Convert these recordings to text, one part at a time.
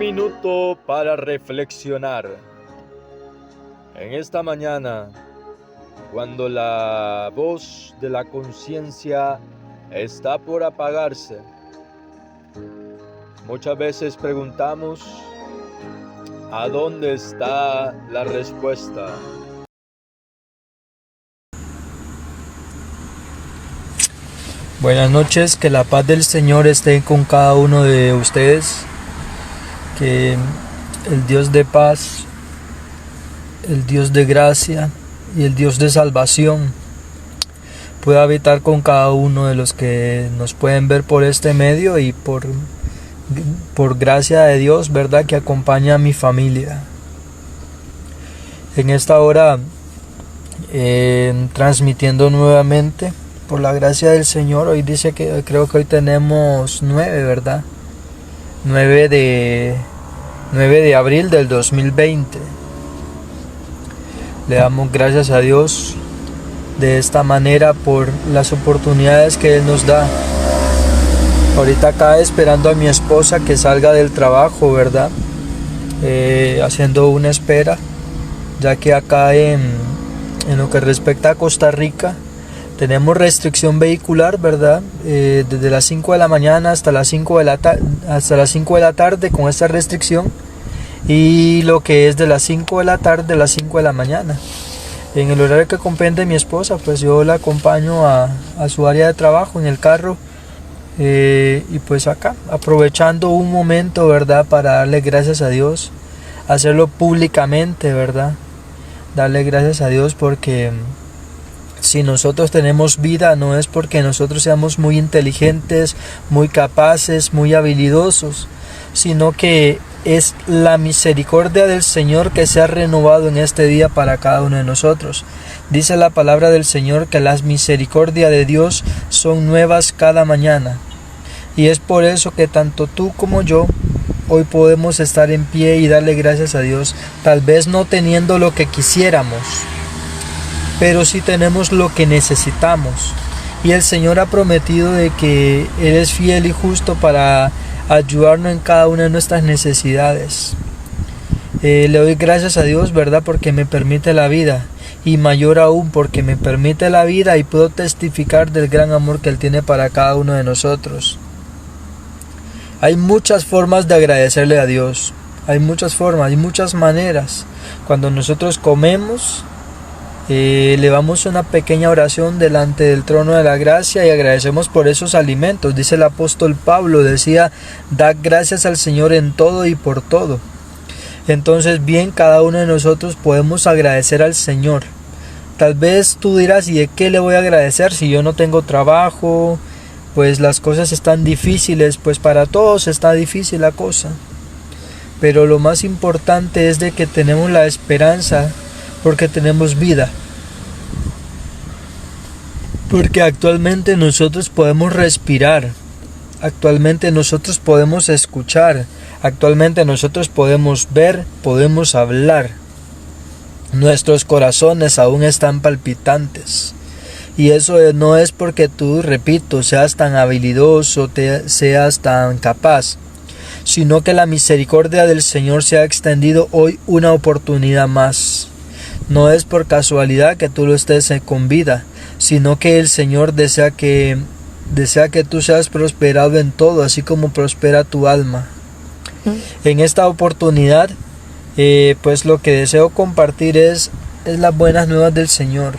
minuto para reflexionar. En esta mañana, cuando la voz de la conciencia está por apagarse, muchas veces preguntamos, ¿a dónde está la respuesta? Buenas noches, que la paz del Señor esté con cada uno de ustedes, que el Dios de paz, el Dios de gracia y el Dios de salvación pueda habitar con cada uno de los que nos pueden ver por este medio y por gracia de Dios, ¿verdad?, que acompaña a mi familia. En esta hora, transmitiendo nuevamente por la gracia del Señor. Hoy dice que creo que hoy tenemos 9, ¿verdad? 9 de abril del 2020. Le damos gracias a Dios de esta manera por las oportunidades que Él nos da. Ahorita acá esperando a mi esposa que salga del trabajo, ¿verdad? Haciendo una espera, ya que acá en lo que respecta a Costa Rica, tenemos restricción vehicular, ¿verdad? Desde las 5 de la mañana hasta las 5 de la tarde con esta restricción, y lo que es de las 5 de la tarde a las 5 de la mañana. En el horario que comprende mi esposa, pues yo la acompaño a su área de trabajo en el carro, y pues acá, aprovechando un momento, ¿verdad?, para darle gracias a Dios, hacerlo públicamente, ¿verdad? Darle gracias a Dios porque si nosotros tenemos vida, no es porque nosotros seamos muy inteligentes, muy capaces, muy habilidosos, sino que es la misericordia del Señor que se ha renovado en este día para cada uno de nosotros. Dice la palabra del Señor que las misericordias de Dios son nuevas cada mañana. Y es por eso que tanto tú como yo hoy podemos estar en pie y darle gracias a Dios, tal vez no teniendo lo que quisiéramos, pero sí tenemos lo que necesitamos. Y el Señor ha prometido de que Él es fiel y justo para ayudarnos en cada una de nuestras necesidades. Le doy gracias a Dios, ¿verdad?, porque me permite la vida, y mayor aún porque me permite la vida y puedo testificar del gran amor que Él tiene para cada uno de nosotros. Hay muchas formas de agradecerle a Dios. Hay muchas formas, hay muchas maneras. Cuando nosotros comemos, elevamos una pequeña oración delante del trono de la gracia y agradecemos por esos alimentos. Dice el apóstol Pablo, decía, da gracias al Señor en todo y por todo. Entonces, bien, cada uno de nosotros podemos agradecer al Señor. Tal vez tú dirás, ¿y de qué le voy a agradecer si yo no tengo trabajo? Pues las cosas están difíciles, pues para todos está difícil la cosa. Pero lo más importante es de que tenemos la esperanza, porque tenemos vida. Porque actualmente nosotros podemos respirar, actualmente nosotros podemos escuchar, actualmente nosotros podemos ver, podemos hablar. Nuestros corazones aún están palpitantes. Y eso no es porque tú, repito, seas tan habilidoso, seas tan capaz, sino que la misericordia del Señor se ha extendido hoy una oportunidad más. No es por casualidad que tú lo estés con vida, sino que el Señor desea que tú seas prosperado en todo, así como prospera tu alma. En esta oportunidad, pues lo que deseo compartir es las buenas nuevas del Señor.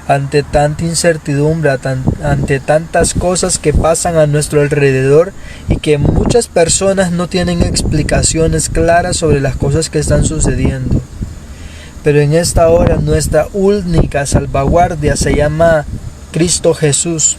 Ante tanta incertidumbre, ante tantas cosas que pasan a nuestro alrededor y que muchas personas no tienen explicaciones claras sobre las cosas que están sucediendo. Pero en esta hora nuestra única salvaguardia se llama Cristo Jesús,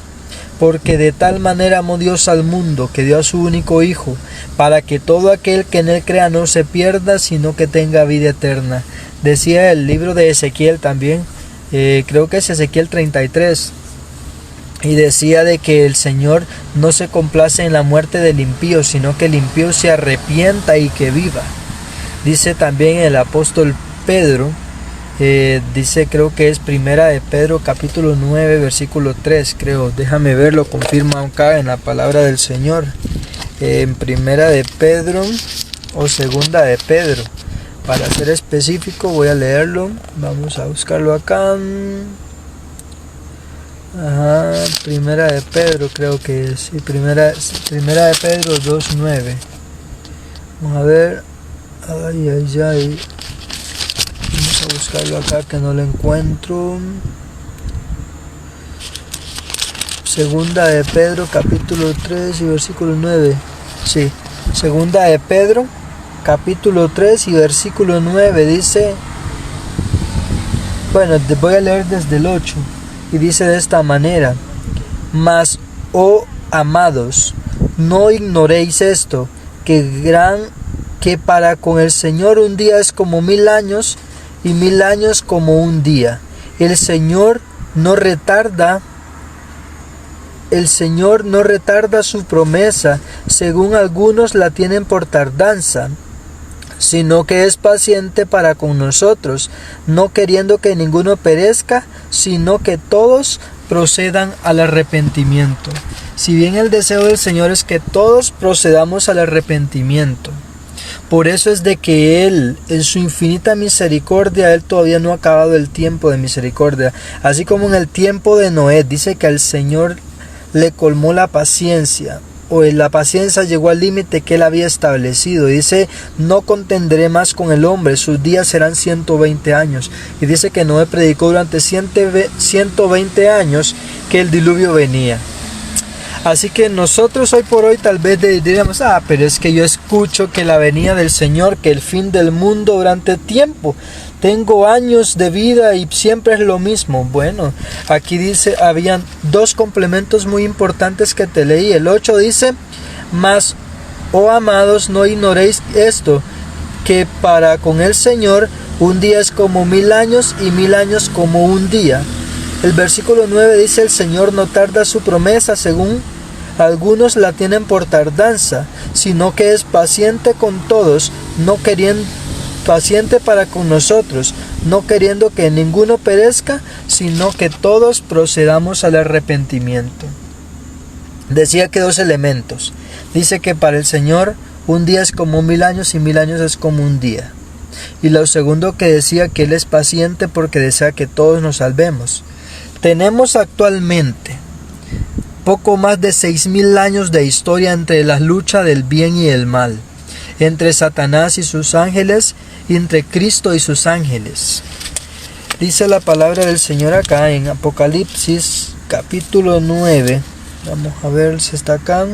porque de tal manera amó Dios al mundo que dio a su único Hijo, para que todo aquel que en Él crea no se pierda, sino que tenga vida eterna. Decía el libro de Ezequiel también, creo que es Ezequiel 33, y decía de que el Señor no se complace en la muerte del impío, sino que el impío se arrepienta y que viva. Dice también el apóstol Pedro, dice, creo que es primera de Pedro capítulo 9 versículo 3, creo, déjame verlo, confirma acá en la palabra del Señor. en Primera de Pedro o Segunda de Pedro. Para ser específico voy a leerlo. Vamos a buscarlo acá. Primera de Pedro creo que es. Sí, primera de Pedro 2:9. Vamos a ver. Ay. Vamos a buscarlo acá que no lo encuentro. Segunda de Pedro capítulo 3 y versículo 9. Sí, Segunda de Pedro capítulo 3 y versículo 9 dice, bueno, voy a leer desde el 8 y dice de esta manera: mas, oh amados, no ignoréis esto, que para con el Señor un día es como 1000 años y 1000 años como un día. El Señor no retarda su promesa, según algunos la tienen por tardanza, sino que es paciente para con nosotros, no queriendo que ninguno perezca, sino que todos procedan al arrepentimiento. Si bien el deseo del Señor es que todos procedamos al arrepentimiento, por eso es de que Él, en su infinita misericordia, Él todavía no ha acabado el tiempo de misericordia. Así como en el tiempo de Noé, dice que al Señor le colmó la paciencia, o la paciencia llegó al límite que Él había establecido. Dice: no contenderé más con el hombre, sus días serán 120 años. Y dice que Noé predicó durante 120 años que el diluvio venía. Así que nosotros hoy por hoy tal vez diríamos: pero es que yo escucho que la venida del Señor, que el fin del mundo durante tiempo. Tengo años de vida y siempre es lo mismo. Bueno, aquí dice, habían dos complementos muy importantes que te leí. El 8 dice: mas, oh amados, no ignoréis esto, que para con el Señor un día es como 1000 años y 1000 años como un día. El versículo 9 dice: el Señor no tarda su promesa, según algunos la tienen por tardanza, sino que es paciente con todos, paciente para con nosotros, no queriendo que ninguno perezca, sino que todos procedamos al arrepentimiento. Decía que dos elementos. Dice que para el Señor un día es como 1000 años y 1000 años es como un día. Y lo segundo, que decía que Él es paciente porque desea que todos nos salvemos. Tenemos actualmente poco más de 6000 años de historia entre la lucha del bien y el mal, entre Satanás y sus ángeles, y entre Cristo y sus ángeles. Dice la palabra del Señor acá en Apocalipsis capítulo 9. Vamos a ver si está acá.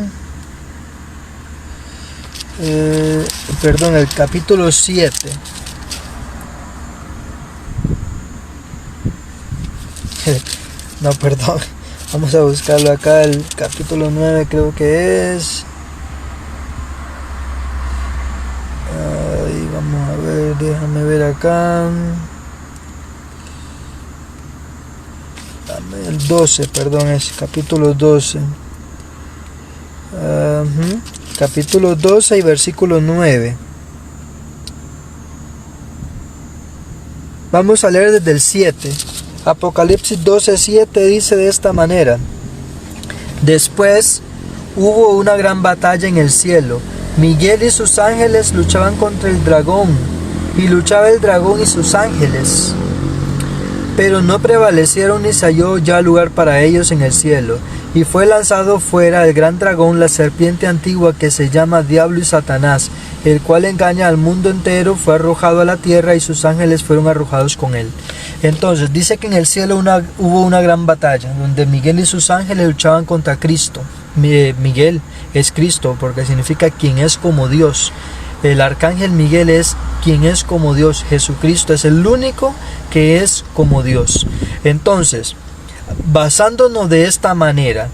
El capítulo 7. No, perdón. Vamos a buscarlo acá, el capítulo 9 creo que es. Vamos a ver, déjame ver acá. El 12, perdón, es capítulo 12. Capítulo 12 y versículo 9. Vamos a leer desde el 7. Apocalipsis 12:7 dice de esta manera: después hubo una gran batalla en el cielo. Miguel y sus ángeles luchaban contra el dragón, y luchaba el dragón y sus ángeles, pero no prevalecieron ni se halló ya lugar para ellos en el cielo. Y fue lanzado fuera el gran dragón, la serpiente antigua, que se llama Diablo y Satanás, el cual engaña al mundo entero. Fue arrojado a la tierra y sus ángeles fueron arrojados con él. Entonces dice que en el cielo hubo una gran batalla, donde Miguel y sus ángeles luchaban contra Cristo. Miguel es Cristo, porque significa quien es como Dios. El arcángel Miguel es quien es como Dios. Jesucristo es el único que es como Dios. Entonces, basándonos de esta manera,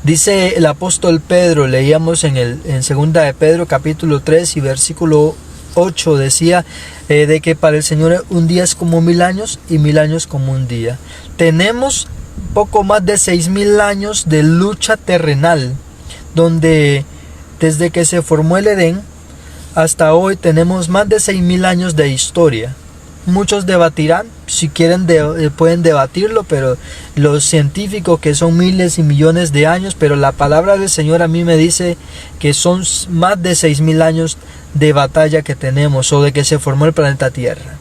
dice el apóstol Pedro, leíamos en segunda de Pedro capítulo 3 y versículo 8, decía de que para el Señor un día es como 1000 años y 1000 años como un día. Tenemos poco más de 6000 años de lucha terrenal, donde desde que se formó el Edén hasta hoy tenemos más de 6000 años de historia. muchos debatirán, si quieren pueden debatirlo, pero los científicos que son miles y millones de años, pero la palabra del Señor a mí me dice que son más de 6,000 años de batalla que tenemos, o de que se formó el planeta Tierra.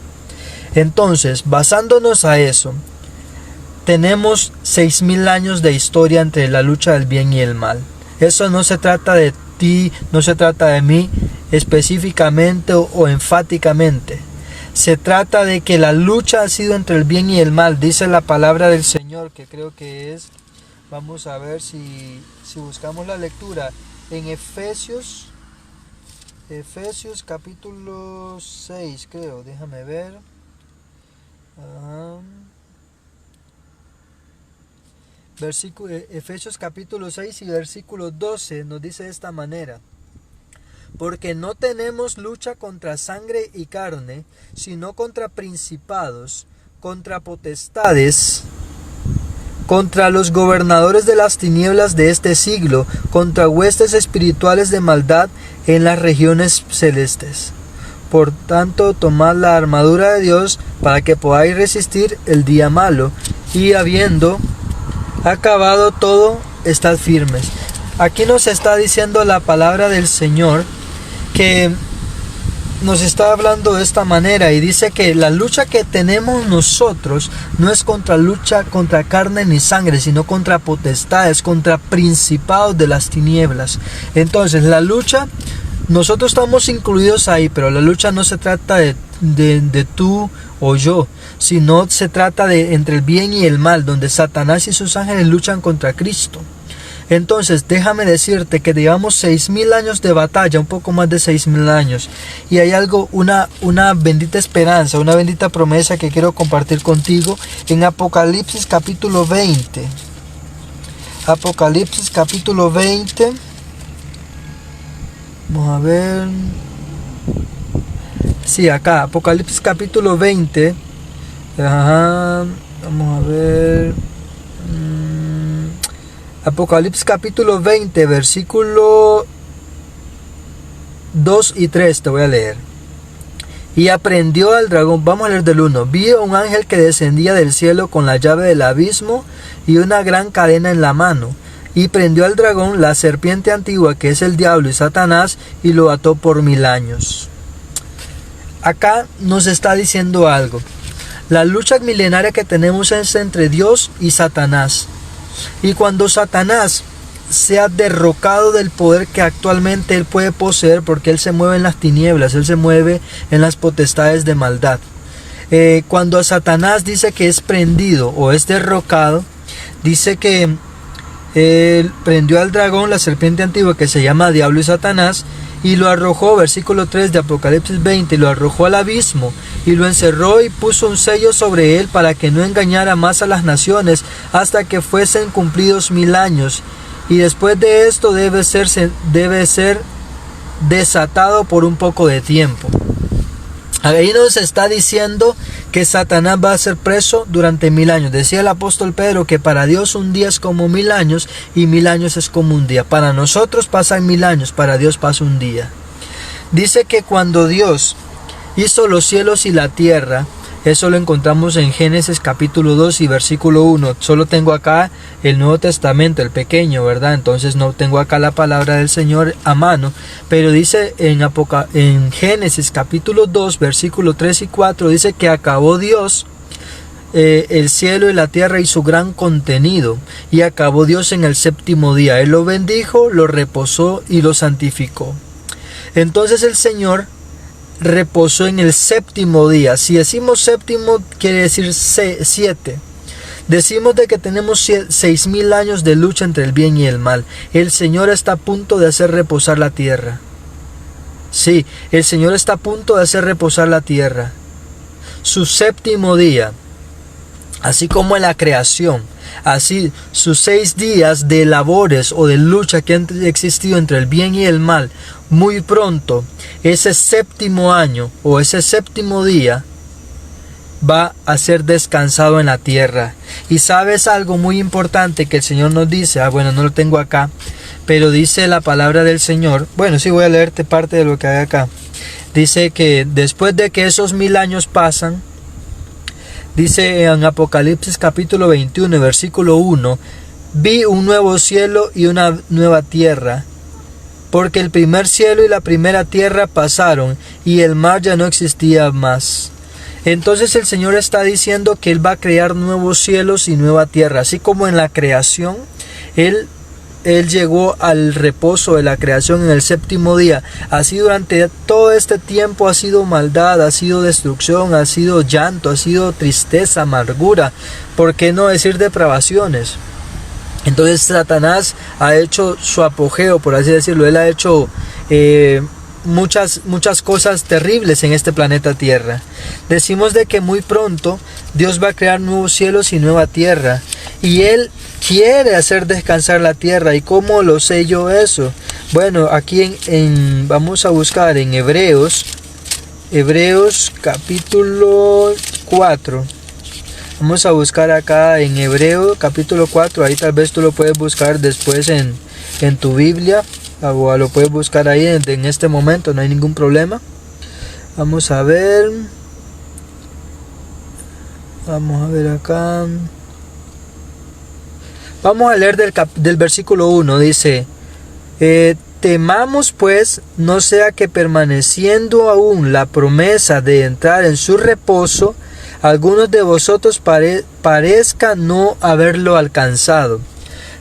Entonces, basándonos a eso, tenemos 6,000 años de historia entre la lucha del bien y el mal. Eso no se trata de ti, no se trata de mí específicamente o enfáticamente. Se trata de que la lucha ha sido entre el bien y el mal. Dice la palabra del Señor, que creo que es, vamos a ver si buscamos la lectura, en Efesios capítulo 6, creo, déjame ver. Efesios capítulo 6 y versículo 12 nos dice de esta manera: porque no tenemos lucha contra sangre y carne, sino contra principados, contra potestades, contra los gobernadores de las tinieblas de este siglo, contra huestes espirituales de maldad en las regiones celestes. Por tanto, tomad la armadura de Dios para que podáis resistir el día malo, y habiendo acabado todo, estad firmes. Aquí nos está diciendo la palabra del Señor, que nos está hablando de esta manera, y dice que la lucha que tenemos nosotros no es lucha contra carne ni sangre, sino contra potestades, contra principados de las tinieblas. Entonces la lucha, nosotros estamos incluidos ahí, pero la lucha no se trata de tú o yo, sino se trata de entre el bien y el mal, donde Satanás y sus ángeles luchan contra Cristo. Entonces, déjame decirte que llevamos 6,000 años de batalla, un poco más de 6,000 años. Y hay algo, una bendita esperanza, una bendita promesa que quiero compartir contigo en Apocalipsis capítulo 20. Apocalipsis capítulo 20. Vamos a ver. Sí, acá, Apocalipsis capítulo 20. Vamos a ver. Apocalipsis capítulo 20, versículo 2 y 3 te voy a leer. Y aprendió al dragón, vamos a leer del 1. Vi a un ángel que descendía del cielo con la llave del abismo y una gran cadena en la mano. Y prendió al dragón, la serpiente antigua, que es el diablo y Satanás, y lo ató por 1000 años. Acá nos está diciendo algo. La lucha milenaria que tenemos es entre Dios y Satanás. Y cuando Satanás sea derrocado del poder que actualmente él puede poseer, porque él se mueve en las tinieblas, él se mueve en las potestades de maldad. Cuando a Satanás dice que es prendido o es derrocado, dice que él prendió al dragón, la serpiente antigua, que se llama Diablo y Satanás, y lo arrojó, versículo 3 de Apocalipsis 20, lo arrojó al abismo y lo encerró y puso un sello sobre él para que no engañara más a las naciones hasta que fuesen cumplidos 1000 años. Y después de esto debe ser desatado por un poco de tiempo. Ahí nos está diciendo que Satanás va a ser preso durante 1000 años. Decía el apóstol Pedro que para Dios un día es como 1000 años y 1000 años es como un día. Para nosotros pasan 1000 años, para Dios pasa un día. Dice que cuando Dios hizo los cielos y la tierra, eso lo encontramos en Génesis capítulo 2 y versículo 1. Solo tengo acá el Nuevo Testamento, el pequeño, ¿verdad? Entonces no tengo acá la palabra del Señor a mano. Pero dice en Génesis capítulo 2, versículo 3 y 4, dice que acabó Dios el cielo y la tierra y su gran contenido. Y acabó Dios en el séptimo día. Él lo bendijo, lo reposó y lo santificó. Entonces el Señor reposó en el séptimo día. Si decimos séptimo, quiere decir 7. Decimos de que tenemos 6000 años de lucha entre el bien y el mal. El Señor está a punto de hacer reposar la tierra. Sí, el Señor está a punto de hacer reposar la tierra. Su séptimo día, así como en la creación, así sus 6 días de labores o de lucha que han existido entre el bien y el mal, muy pronto, ese séptimo año o ese séptimo día va a ser descansado en la tierra. Y sabes algo muy importante que el Señor nos dice, bueno, no lo tengo acá, pero dice la palabra del Señor, bueno, sí voy a leerte parte de lo que hay acá. Dice que después de que esos 1000 años pasan, Dice en Apocalipsis capítulo 21, versículo 1, vi un nuevo cielo y una nueva tierra, porque el primer cielo y la primera tierra pasaron, y el mar ya no existía más. Entonces el Señor está diciendo que Él va a crear nuevos cielos y nueva tierra, así como en la creación, Él llegó al reposo de la creación en el séptimo día. Así durante todo este tiempo ha sido maldad, ha sido destrucción, ha sido llanto, ha sido tristeza, amargura, ¿por qué no decir depravaciones? Entonces Satanás ha hecho su apogeo, por así decirlo. Él ha hecho muchas cosas terribles en este planeta Tierra. Decimos de que muy pronto Dios va a crear nuevos cielos y nueva tierra, y Él quiere hacer descansar la tierra. ¿Y cómo lo sé yo eso? Bueno, aquí vamos a buscar en Hebreos capítulo 4. Vamos a buscar acá en Hebreos capítulo 4, ahí tal vez tú lo puedes buscar después en tu Biblia, o lo puedes buscar ahí en este momento, no hay ningún problema. Vamos a ver acá. Vamos a leer del versículo 1, dice, temamos pues, no sea que permaneciendo aún la promesa de entrar en su reposo, algunos de vosotros parezca no haberlo alcanzado.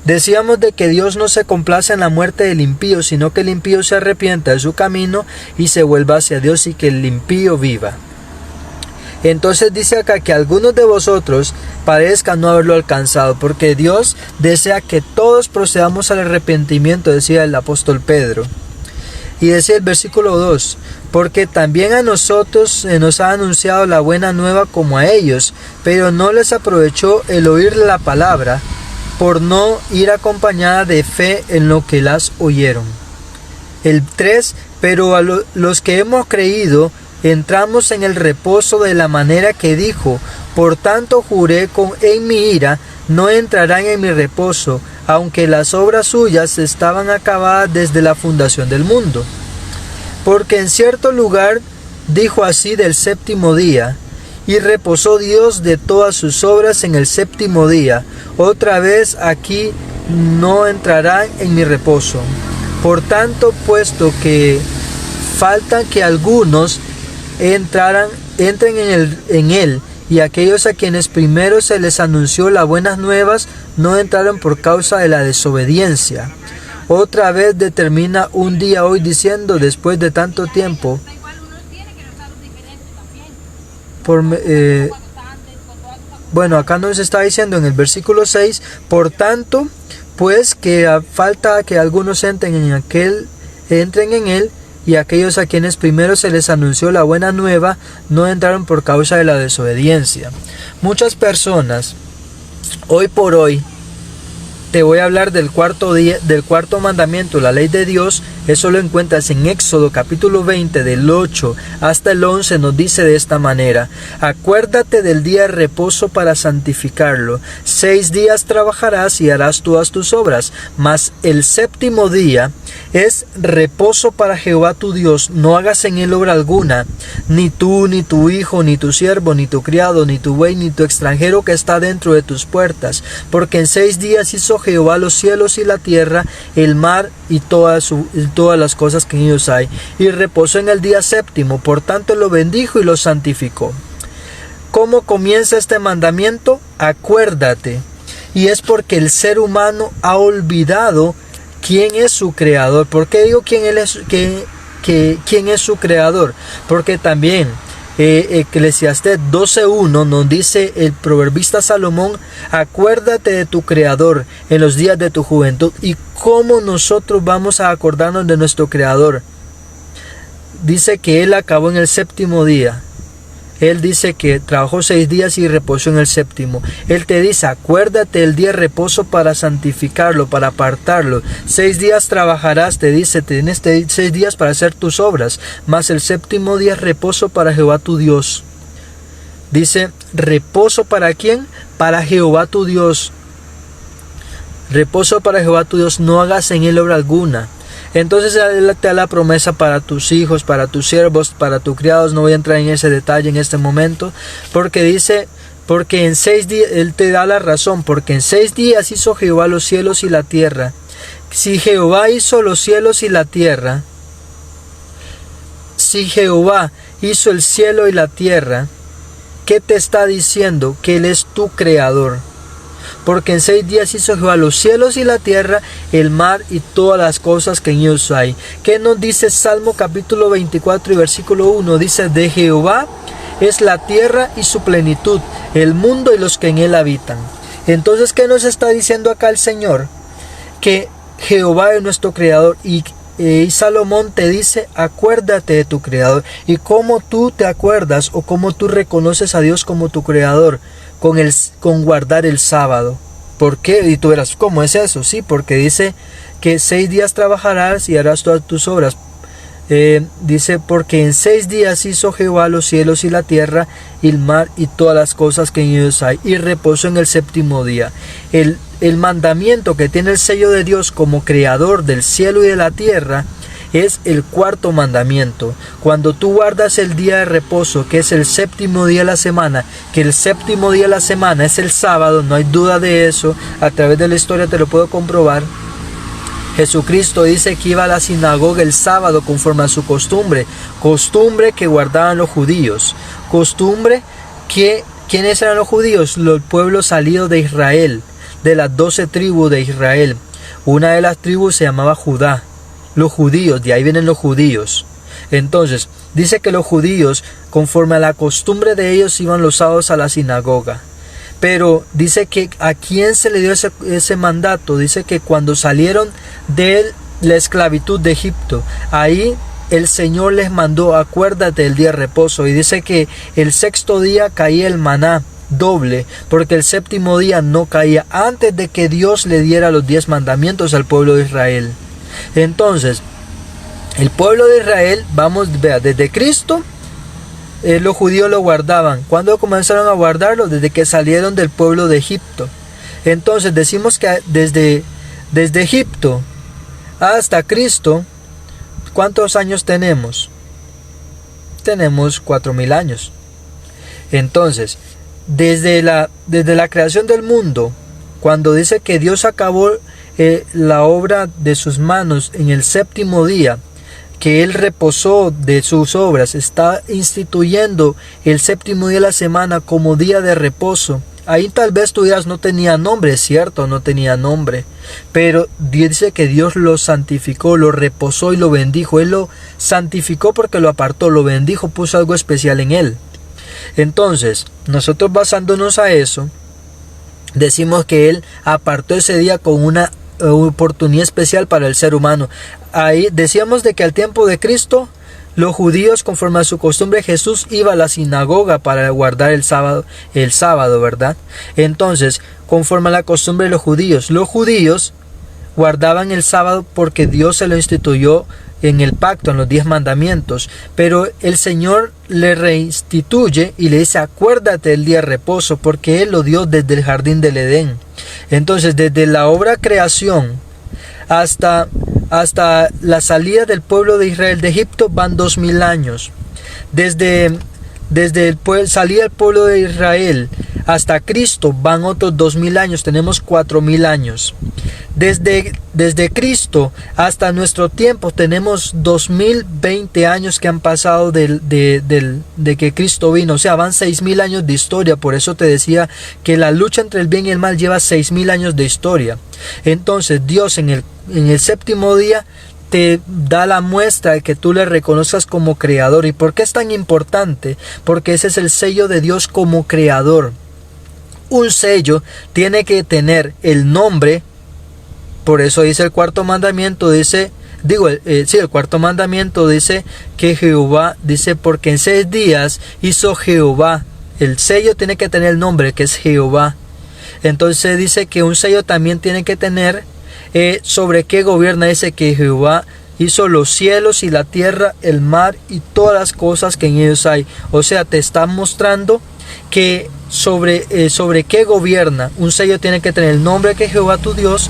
Decíamos de que Dios no se complace en la muerte del impío, sino que el impío se arrepienta de su camino y se vuelva hacia Dios, y que el impío viva. Entonces dice acá que algunos de vosotros parezcan no haberlo alcanzado, porque Dios desea que todos procedamos al arrepentimiento, decía el apóstol Pedro. Y decía el versículo 2, porque también a nosotros se nos ha anunciado la buena nueva como a ellos, pero no les aprovechó el oír la palabra, por no ir acompañada de fe en lo que las oyeron. El 3, pero a los que hemos creído, entramos en el reposo de la manera que dijo, por tanto juré en mi ira, no entrarán en mi reposo, aunque las obras suyas estaban acabadas desde la fundación del mundo. Porque en cierto lugar dijo así del séptimo día, y reposó Dios de todas sus obras en el séptimo día. Otra vez aquí no entrarán en mi reposo. Por tanto, puesto que faltan que algunos entren en él, y aquellos a quienes primero se les anunció las buenas nuevas no entraron por causa de la desobediencia. Otra vez determina un día hoy diciendo, después de tanto tiempo, bueno, acá nos está diciendo en el versículo 6, por tanto, pues que falta que algunos entren en él, y aquellos a quienes primero se les anunció la buena nueva no entraron por causa de la desobediencia. Muchas personas, hoy por hoy, te voy a hablar del cuarto mandamiento, la ley de Dios. Eso lo encuentras en Éxodo capítulo 20, del 8 hasta el 11, nos dice de esta manera: acuérdate del día de reposo para santificarlo. 6 días trabajarás y harás todas tus obras, mas el séptimo día es reposo para Jehová tu Dios. No hagas en él obra alguna, ni tú, ni tu hijo, ni tu siervo, ni tu criado, ni tu buey, ni tu extranjero que está dentro de tus puertas. Porque en 6 días hizo Jehová los cielos y la tierra, el mar y todas las cosas que en ellos hay, y reposó en el día séptimo. Por tanto lo bendijo y lo santificó. ¿Cómo comienza este mandamiento? Acuérdate. Y es porque el ser humano ha olvidado quién es su creador. ¿Por qué digo quién es su creador? Porque también Eclesiastés 12:1 nos dice el proverbista Salomón: acuérdate de tu creador en los días de tu juventud. ¿Y cómo nosotros vamos a acordarnos de nuestro creador? Dice que él acabó en el séptimo día. Él dice que trabajó 6 días y reposó en el séptimo. Él te dice, acuérdate del día de reposo para santificarlo, para apartarlo. 6 días trabajarás, te dice, tienes 6 días para hacer tus obras, mas el séptimo día es reposo para Jehová tu Dios. Dice, ¿reposo para quién? Para Jehová tu Dios. Reposo para Jehová tu Dios, no hagas en él obra alguna. Entonces Él te da la promesa para tus hijos, para tus siervos, para tus criados. No voy a entrar en ese detalle en este momento, porque dice, porque en 6 días, Él te da la razón, porque en 6 días hizo Jehová los cielos y la tierra. Si Jehová hizo los cielos y la tierra, si Jehová hizo el cielo y la tierra, ¿qué te está diciendo? Que Él es tu creador. Porque en 6 días hizo Jehová los cielos y la tierra, el mar y todas las cosas que en ellos hay. ¿Qué nos dice Salmo capítulo 24 y versículo 1? Dice, de Jehová es la tierra y su plenitud, el mundo y los que en él habitan. Entonces, ¿qué nos está diciendo acá el Señor? Que Jehová es nuestro creador, y Salomón te dice, acuérdate de tu creador. ¿Y cómo tú te acuerdas o cómo tú reconoces a Dios como tu creador? Con guardar el sábado. ¿Por qué? Y tú verás, ¿cómo es eso? Sí, porque dice que 6 días trabajarás y harás todas tus obras. Dice, porque en 6 días hizo Jehová los cielos y la tierra y el mar y todas las cosas que en ellos hay, y reposó en el 7º día. El mandamiento que tiene el sello de Dios como creador del cielo y de la tierra es el 4º mandamiento. Cuando tú guardas el día de reposo, que es el 7º día de la semana, que el 7º día de la semana es el sábado, no hay duda de eso, a través de la historia te lo puedo comprobar. Jesucristo dice que iba a la sinagoga el sábado conforme a su costumbre que guardaban los judíos, costumbre que, ¿quiénes eran los judíos? El pueblo salido de Israel, de las 12 tribus de Israel. Una de las tribus se llamaba Judá, los judíos, de ahí vienen los judíos. Entonces, dice que los judíos, conforme a la costumbre de ellos, iban los sábados a la sinagoga. Pero dice que a quién se le dio ese mandato. Dice que cuando salieron de la esclavitud de Egipto, ahí el Señor les mandó, acuérdate del día de reposo. Y dice que el 6º día caía el maná doble, porque el 7º día no caía, antes de que Dios le diera los 10 mandamientos al pueblo de Israel. Entonces, el pueblo de Israel, vea, desde Cristo, los judíos lo guardaban. ¿Cuándo comenzaron a guardarlo? Desde que salieron del pueblo de Egipto. Entonces decimos que desde Egipto hasta Cristo, ¿cuántos años tenemos? Tenemos 4000 años. Entonces, desde la creación del mundo, cuando dice que Dios acabó la obra de sus manos en el 7º día, que Él reposó de sus obras, está instituyendo el 7º día de la semana como día de reposo. Ahí tal vez tú dirás, no tenía nombre, es cierto, no tenía nombre, pero dice que Dios lo santificó, lo reposó y lo bendijo. Él lo santificó porque lo apartó, lo bendijo, puso algo especial en él. Entonces, nosotros basándonos a eso, decimos que Él apartó ese día con una oportunidad especial para el ser humano. Ahí decíamos de que al tiempo de Cristo, los judíos, conforme a su costumbre, Jesús iba a la sinagoga para guardar el sábado, ¿verdad? Entonces, conforme a la costumbre de los judíos guardaban el sábado porque Dios se lo instituyó en el pacto, en los 10 mandamientos, pero el Señor le reinstituye y le dice, acuérdate del día de reposo, porque Él lo dio desde el jardín del Edén. Entonces, desde la obra creación hasta la salida del pueblo de Israel de Egipto van 2000 años. Desde salida del pueblo de Israel hasta Cristo van otros 2000 años, tenemos 4000 años. Desde Cristo hasta nuestro tiempo tenemos 2020 años que han pasado de que Cristo vino, o sea, van 6000 años de historia. Por eso te decía que la lucha entre el bien y el mal lleva 6000 años de historia. Entonces Dios en el 7º día te da la muestra de que tú le reconozcas como creador. ¿Y por qué es tan importante? Porque ese es el sello de Dios como creador. Un sello tiene que tener el nombre. Por eso dice el 4º mandamiento, el 4º mandamiento dice que Jehová, dice, porque en 6 días hizo Jehová. El sello tiene que tener el nombre, que es Jehová. Entonces dice que un sello también tiene que tener sobre qué gobierna. Dice que Jehová hizo los cielos y la tierra, el mar y todas las cosas que en ellos hay. O sea, te está mostrando que sobre qué gobierna. Un sello tiene que tener el nombre, que es Jehová tu Dios,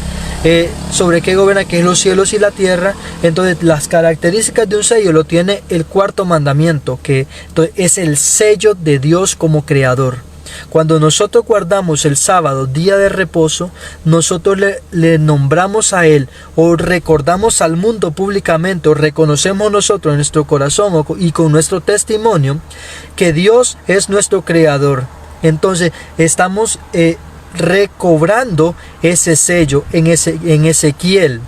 sobre qué gobierna, que es los cielos y la tierra. Entonces las características de un sello lo tiene el 4º mandamiento, que entonces es el sello de Dios como creador. Cuando nosotros guardamos el sábado, día de reposo, nosotros le nombramos a Él, o recordamos al mundo públicamente, o reconocemos nosotros en nuestro corazón y con nuestro testimonio que Dios es nuestro creador. Entonces estamos recobrando ese sello en Ezequiel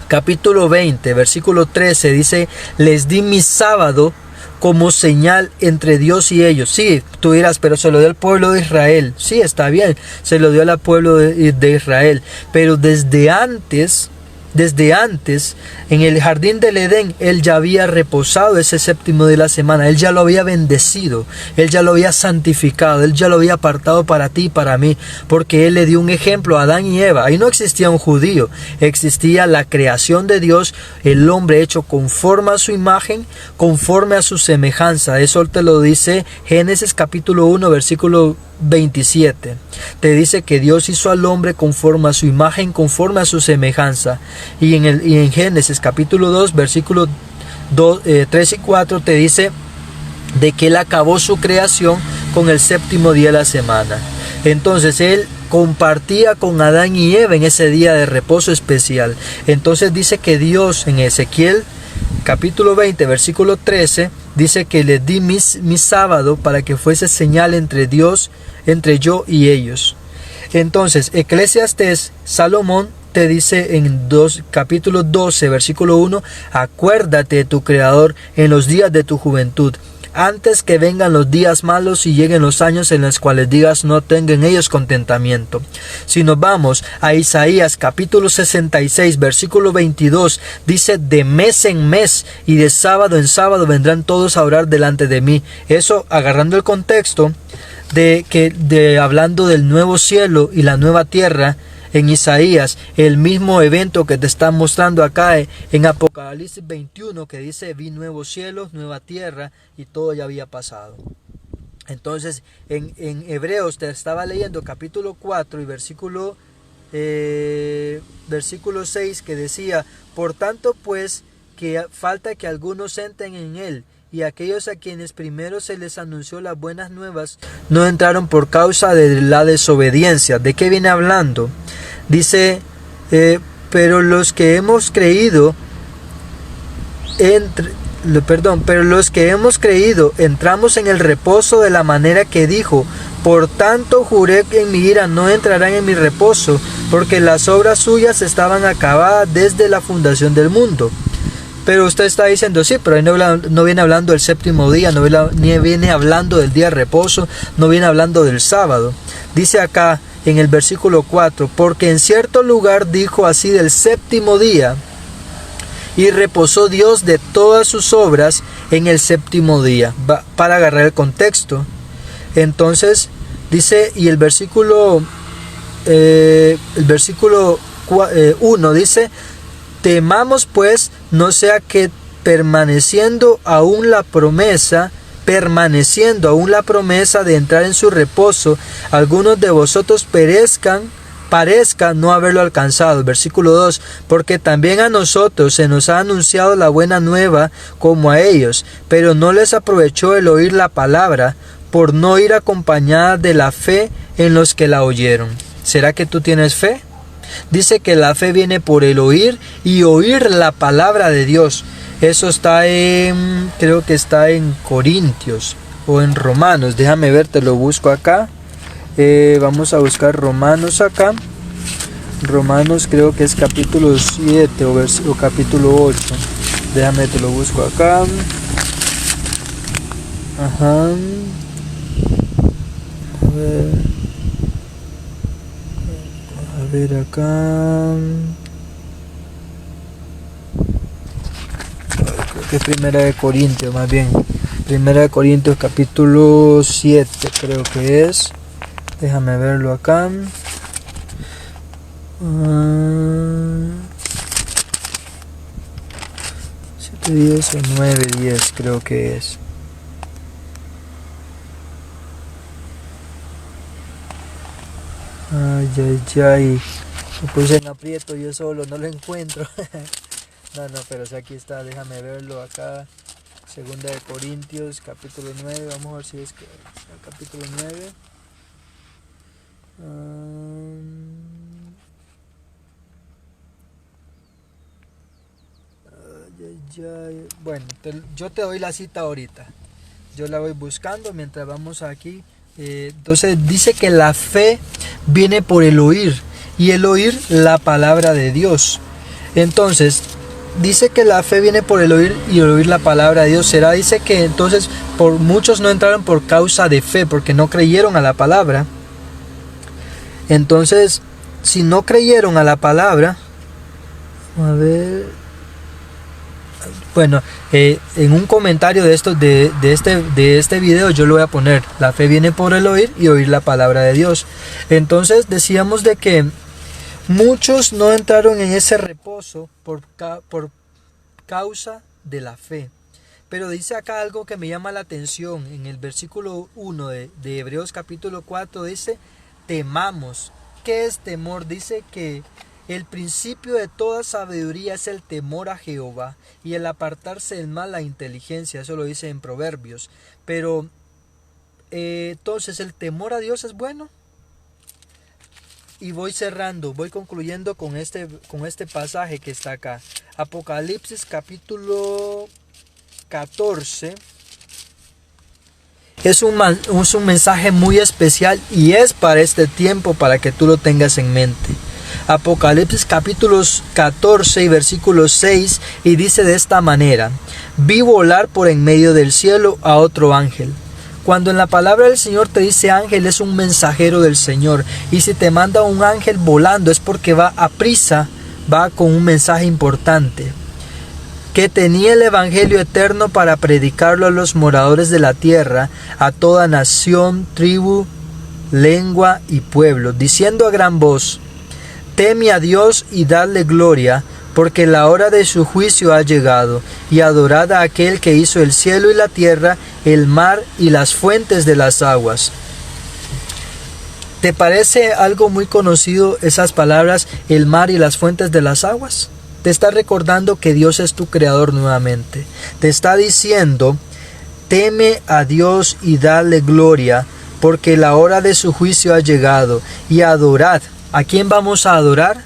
capítulo 20 versículo 13 dice: les di mi sábado como señal entre Dios y ellos. Sí, tú dirás, pero se lo dio al pueblo de Israel. Sí, está bien, se lo dio al pueblo de Israel, pero desde antes, en el jardín del Edén, Él ya había reposado ese séptimo de la semana. Él ya lo había bendecido, Él ya lo había santificado, Él ya lo había apartado para ti y para mí, porque Él le dio un ejemplo a Adán y Eva. Ahí no existía un judío, existía la creación de Dios, el hombre hecho conforme a su imagen, conforme a su semejanza. Eso te lo dice Génesis capítulo 1, versículo 27. Te dice que Dios hizo al hombre conforme a su imagen, conforme a su semejanza. Y en Génesis capítulo 2 versículos 3 y 4 te dice de que Él acabó su creación con el séptimo día de la semana. Entonces Él compartía con Adán y Eva en ese día de reposo especial. Entonces dice que Dios en Ezequiel capítulo 20 versículo 13 dice que les di mi sábado para que fuese señal entre yo y ellos. Entonces Eclesiastés, Salomón te dice en capítulo 12 versículo 1: acuérdate de tu Creador en los días de tu juventud, antes que vengan los días malos y lleguen los años en los cuales digas no tengan ellos contentamiento. Si nos vamos a Isaías capítulo 66 versículo 22, dice: de mes en mes y de sábado en sábado vendrán todos a orar delante de mí. Eso agarrando el contexto hablando del nuevo cielo y la nueva tierra. En Isaías, el mismo evento que te está mostrando acá en Apocalipsis 21, que dice: vi nuevos cielos, nueva tierra, y todo ya había pasado. Entonces en Hebreos te estaba leyendo capítulo 4 y versículo 6, que decía: por tanto pues que falta que algunos entren en él, y aquellos a quienes primero se les anunció las buenas nuevas no entraron por causa de la desobediencia. ¿De qué viene hablando? Dice: pero los que hemos creído entramos en el reposo de la manera que dijo: por tanto juré que en mi ira no entrarán en mi reposo, porque las obras suyas estaban acabadas desde la fundación del mundo. Pero usted está diciendo: sí, pero ahí no viene hablando del séptimo día, ni viene hablando del día de reposo, no viene hablando del sábado. Dice acá en el versículo 4: porque en cierto lugar dijo así del séptimo día, y reposó Dios de todas sus obras en el séptimo día. Para agarrar el contexto. Entonces dice, y el versículo 1 dice: temamos pues, no sea que permaneciendo aún la promesa de entrar en su reposo, algunos de vosotros parezca no haberlo alcanzado. Versículo 2: porque también a nosotros se nos ha anunciado la buena nueva como a ellos, pero no les aprovechó el oír la palabra, por no ir acompañada de la fe en los que la oyeron. ¿Será que tú tienes fe? Dice que la fe viene por el oír, y oír la palabra de Dios. Eso está creo que está en Corintios o en Romanos. Déjame ver, te lo busco acá. Vamos a buscar Romanos acá. Romanos creo que es capítulo 7 o capítulo 8. Déjame, te lo busco acá. Ajá. A ver acá. Creo que es Primera de Corintios, más bien. Primera de Corintios capítulo 7 creo que es. Déjame verlo acá. 7:10 o 9:10 creo que es. Ay. Me puse en aprieto yo solo, no lo encuentro. No, pero o sea, aquí está, déjame verlo acá. Segunda de Corintios, capítulo 9, vamos a ver si es que capítulo 9. Bueno, yo te doy la cita ahorita. Yo la voy buscando mientras vamos aquí. Entonces dice que la fe viene por el oír, y el oír la palabra de Dios. Entonces dice que la fe viene por el oír, y el oír la palabra de Dios. Dice que entonces por muchos no entraron por causa de fe, porque no creyeron a la palabra. Entonces, si no creyeron a la palabra, a ver, bueno, en un comentario de este video yo lo voy a poner: la fe viene por el oír, y oír la palabra de Dios. Entonces decíamos de que muchos no entraron en ese reposo por causa de la fe. Pero dice acá algo que me llama la atención. En el versículo 1 de Hebreos capítulo 4 dice: temamos. ¿Qué es temor? Dice que el principio de toda sabiduría es el temor a Jehová, y el apartarse del mal la inteligencia. Eso lo dice en Proverbios. Pero entonces, ¿el temor a Dios es bueno? Y voy cerrando, voy concluyendo con este pasaje que está acá. Apocalipsis capítulo 14. Es un mensaje muy especial, y es para este tiempo, para que tú lo tengas en mente. Apocalipsis capítulos 14 y versículo 6, y dice de esta manera: vi volar por en medio del cielo a otro ángel. Cuando en la palabra del Señor te dice ángel, es un mensajero del Señor. Y si te manda un ángel volando, es porque va a prisa, va con un mensaje importante. Que tenía el evangelio eterno para predicarlo a los moradores de la tierra, a toda nación, tribu, lengua y pueblo, diciendo a gran voz: teme a Dios y dadle gloria, porque la hora de su juicio ha llegado, y adorad a aquel que hizo el cielo y la tierra, el mar y las fuentes de las aguas. ¿Te parece algo muy conocido esas palabras, el mar y las fuentes de las aguas? Te está recordando que Dios es tu creador nuevamente. Te está diciendo: teme a Dios y dale gloria, porque la hora de su juicio ha llegado, y adorad. ¿A quién vamos a adorar?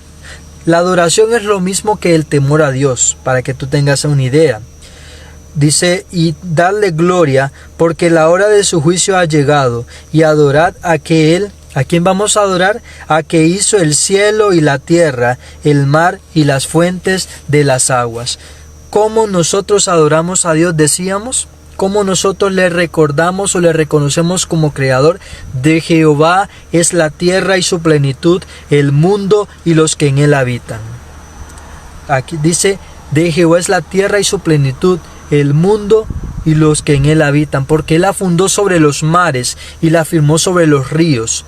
La adoración es lo mismo que el temor a Dios, para que tú tengas una idea. Dice: y darle gloria, porque la hora de su juicio ha llegado, y adorad a aquel. ¿A quién vamos a adorar? A que hizo el cielo y la tierra, el mar y las fuentes de las aguas. ¿Cómo nosotros adoramos a Dios? Decíamos. ¿Cómo nosotros le recordamos o le reconocemos como creador? De Jehová es la tierra y su plenitud, el mundo y los que en él habitan. Aquí dice: de Jehová es la tierra y su plenitud, el mundo y los que en él habitan, porque él la fundó sobre los mares y la firmó sobre los ríos.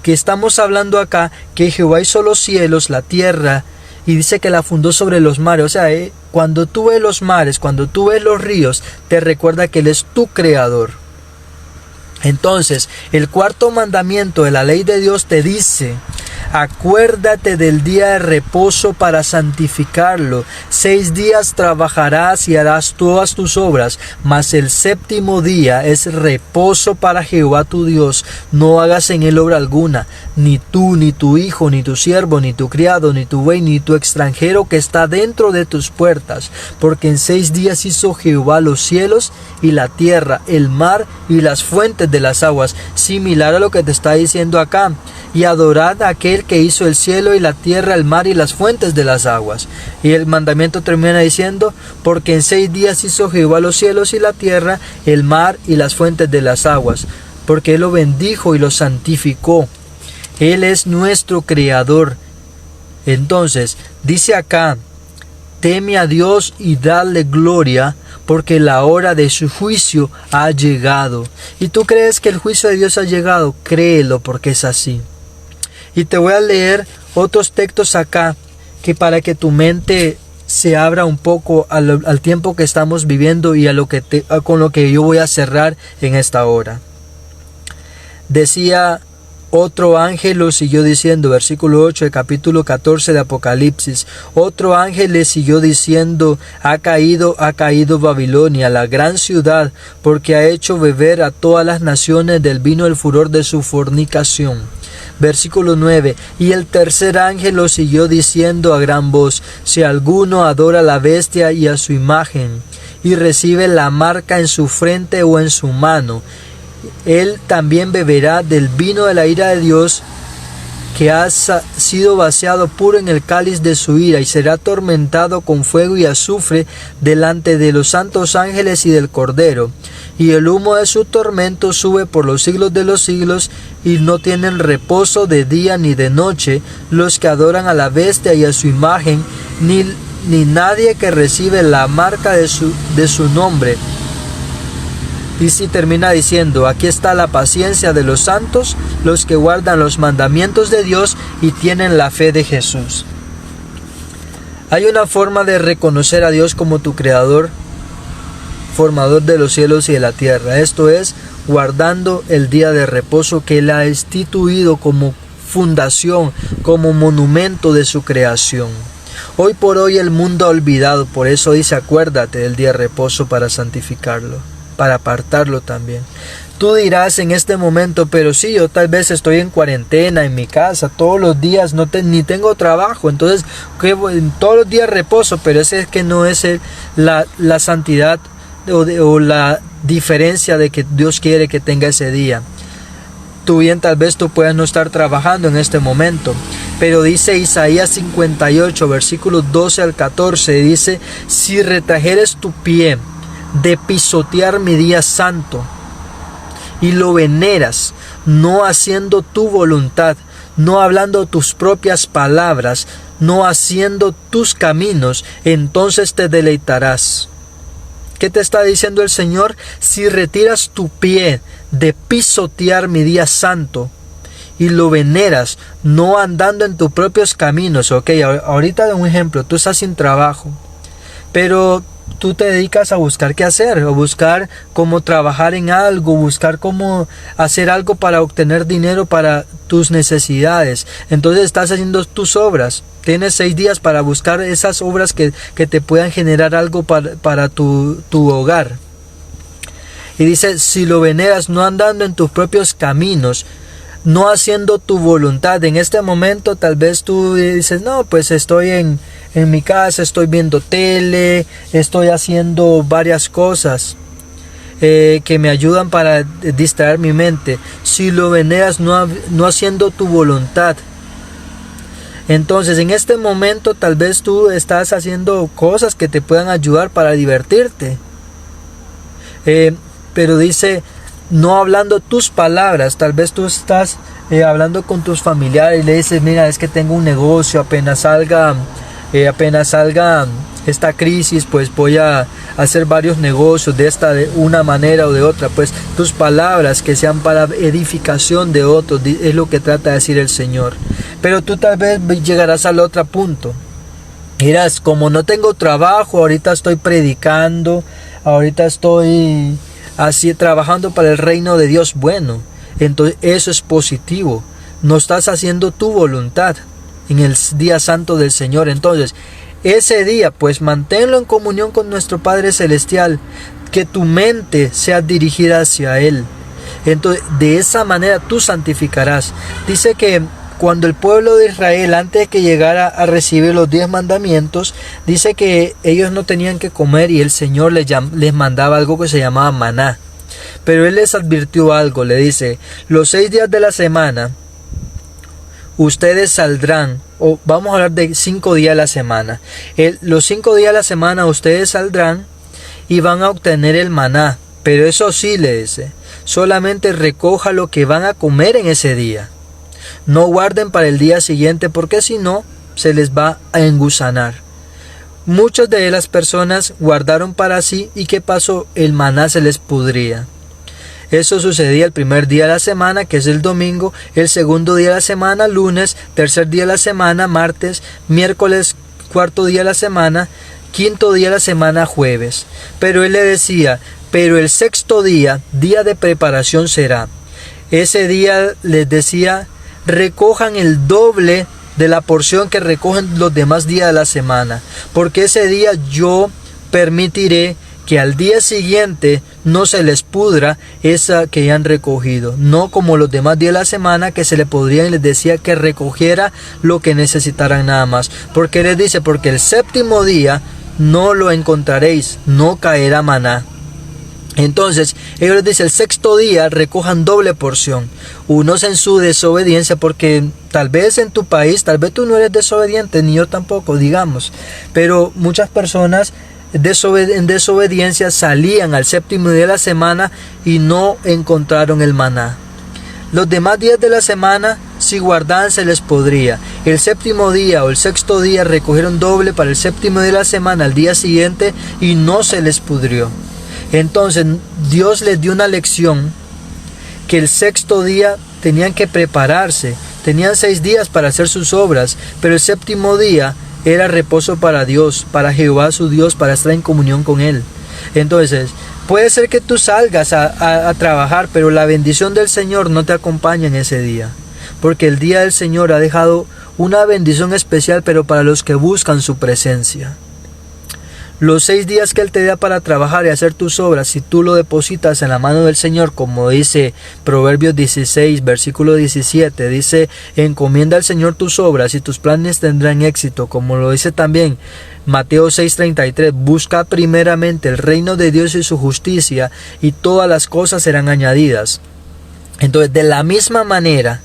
Que estamos hablando acá que Jehová hizo los cielos, la tierra, y dice que la fundó sobre los mares. O sea, cuando tú ves los mares, cuando tú ves los ríos, te recuerda que él es tu creador. Entonces, el cuarto mandamiento de la ley de Dios te dice: acuérdate del día de reposo para santificarlo. 6 días trabajarás y harás todas tus obras, mas el séptimo día es reposo para Jehová tu Dios. No hagas en él obra alguna, ni tú, ni tu hijo, ni tu siervo, ni tu criado, ni tu buey, ni tu extranjero que está dentro de tus puertas. Porque en 6 días hizo Jehová los cielos y la tierra, el mar y las fuentes de las aguas. Similar a lo que te está diciendo acá. Y adorad a aquel que hizo el cielo y la tierra, el mar y las fuentes de las aguas. Y el mandamiento termina diciendo: porque en 6 días hizo Jehová los cielos y la tierra, el mar y las fuentes de las aguas. Porque él lo bendijo y lo santificó. Él es nuestro creador. Entonces, dice acá: teme a Dios y dale gloria, porque la hora de su juicio ha llegado. ¿Y tú crees que el juicio de Dios ha llegado? Créelo, porque es así. Y te voy a leer otros textos acá, que para que tu mente se abra un poco al tiempo que estamos viviendo y con lo que yo voy a cerrar en esta hora. Decía: otro ángel lo siguió diciendo, versículo 8 del capítulo 14 de Apocalipsis. Otro ángel le siguió diciendo: ha caído Babilonia, la gran ciudad, porque ha hecho beber a todas las naciones del vino del furor de su fornicación. Versículo 9. Y el tercer ángel lo siguió diciendo a gran voz: si alguno adora a la bestia y a su imagen, y recibe la marca en su frente o en su mano, él también beberá del vino de la ira de Dios, que ha sido vaciado puro en el cáliz de su ira, y será atormentado con fuego y azufre delante de los santos ángeles y del Cordero. Y el humo de su tormento sube por los siglos de los siglos, y no tienen reposo de día ni de noche los que adoran a la bestia y a su imagen, ni nadie que recibe la marca de su nombre. Y si termina diciendo: aquí está la paciencia de los santos, los que guardan los mandamientos de Dios y tienen la fe de Jesús. Hay una forma de reconocer a Dios como tu Creador, formador de los cielos y de la tierra. Esto es, guardando el día de reposo que Él ha instituido como fundación, como monumento de su creación. Hoy por hoy el mundo ha olvidado, por eso dice: acuérdate del día de reposo para santificarlo, para apartarlo también. Tú dirás en este momento: pero sí, yo tal vez estoy en cuarentena en mi casa todos los días, ni tengo trabajo, entonces todos los días reposo. Pero ese es que no es la santidad o la diferencia de que Dios quiere que tenga ese día. Tú bien, tal vez tú puedas no estar trabajando en este momento, pero dice Isaías 58, versículos 12 al 14, dice: si retrajeres tu pie de pisotear mi día santo, y lo veneras, no haciendo tu voluntad, no hablando tus propias palabras, no haciendo tus caminos, entonces te deleitarás. ¿Qué te está diciendo el Señor? Si retiras tu pie de pisotear mi día santo y lo veneras, no andando en tus propios caminos. Ok, ahorita de un ejemplo, tú estás sin trabajo, pero tú te dedicas a buscar qué hacer, o buscar cómo trabajar en algo, buscar cómo hacer algo para obtener dinero para tus necesidades. Entonces estás haciendo tus obras. Tienes 6 días para buscar esas obras que te puedan generar algo para tu hogar. Y dice: si lo veneras, no andando en tus propios caminos, no haciendo tu voluntad. En este momento tal vez tú dices: no, pues estoy en mi casa, estoy viendo tele, estoy haciendo varias cosas que me ayudan para distraer mi mente. Si lo veneras, no haciendo tu voluntad. Entonces en este momento tal vez tú estás haciendo cosas que te puedan ayudar para divertirte. Pero dice: no hablando tus palabras. Tal vez tú estás hablando con tus familiares y le dices: mira, es que tengo un negocio, apenas salga esta crisis, pues voy a hacer varios negocios de una manera o de otra. Pues tus palabras que sean para edificación de otros, es lo que trata de decir el Señor. Pero tú tal vez llegarás al otro punto. Dirás: como no tengo trabajo, ahorita estoy predicando, ahorita estoy así trabajando para el reino de Dios. Bueno, entonces eso es positivo. No estás haciendo tu voluntad en el día santo del Señor. Entonces ese día pues manténlo en comunión con nuestro Padre Celestial, que tu mente sea dirigida hacia Él. Entonces de esa manera tú santificarás. Dice que cuando el pueblo de Israel, antes de que llegara a recibir los 10 mandamientos, dice que ellos no tenían que comer, y el Señor les mandaba algo que se llamaba maná. Pero Él les advirtió algo, le dice: los 6 días de la semana ustedes saldrán, o vamos a hablar de 5 días a la semana. Los 5 días a la semana ustedes saldrán y van a obtener el maná. Pero eso sí, le dice, solamente recoja lo que van a comer en ese día. No guarden para el día siguiente, porque si no, se les va a engusanar. Muchas de las personas guardaron para sí, y ¿qué pasó? El maná se les pudría. Eso sucedía el primer día de la semana, que es el domingo, el segundo día de la semana, lunes, tercer día de la semana, martes, miércoles, cuarto día de la semana, quinto día de la semana, jueves. Pero Él le decía: pero el sexto día, día de preparación será. Ese día les decía: recojan el doble de la porción que recogen los demás días de la semana, porque ese día yo permitiré que al día siguiente no se les pudra esa que han recogido, no como los demás días de la semana que se le podría y les decía que recogiera lo que necesitaran nada más. Porque les dice, porque el séptimo día no lo encontraréis, no caerá maná. Entonces, ellos les dicen, el sexto día recojan doble porción. Unos en su desobediencia, porque tal vez en tu país, tal vez tú no eres desobediente, ni yo tampoco, digamos. Pero muchas personas en desobediencia salían al séptimo día de la semana y no encontraron el maná. Los demás días de la semana, si guardaban, se les podría. El séptimo día o el sexto día recogieron doble para el séptimo día de la semana, al día siguiente, y no se les pudrió. Entonces Dios les dio una lección que el sexto día tenían que prepararse. Tenían 6 días para hacer sus obras, pero el séptimo día era reposo para Dios, para Jehová su Dios, para estar en comunión con Él. Entonces, puede ser que tú salgas a trabajar, pero la bendición del Señor no te acompaña en ese día. Porque el día del Señor ha dejado una bendición especial, pero para los que buscan su presencia. Los 6 días que Él te da para trabajar y hacer tus obras, si tú lo depositas en la mano del Señor, como dice Proverbios 16, versículo 17, dice, encomienda al Señor tus obras y tus planes tendrán éxito, como lo dice también Mateo 6:33, busca primeramente el reino de Dios y su justicia, y todas las cosas serán añadidas. Entonces, de la misma manera,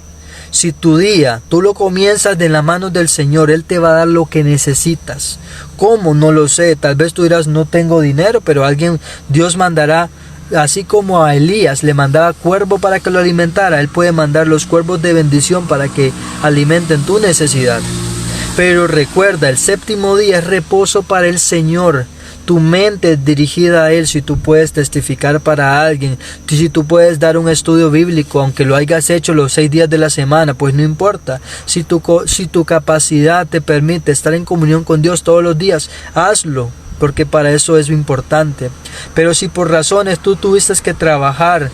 si tu día tú lo comienzas de la mano del Señor, Él te va a dar lo que necesitas. ¿Cómo? No lo sé. Tal vez tú dirás, no tengo dinero, pero Dios mandará, así como a Elías le mandaba cuervo para que lo alimentara, Él puede mandar los cuervos de bendición para que alimenten tu necesidad. Pero recuerda, el séptimo día es reposo para el Señor. Tu mente es dirigida a Él. Si tú puedes testificar para alguien, si tú puedes dar un estudio bíblico, aunque lo hayas hecho los 6 días de la semana, pues no importa. Si tu capacidad te permite estar en comunión con Dios todos los días, hazlo, porque para eso es importante. Pero si por razones tú tuviste que trabajar,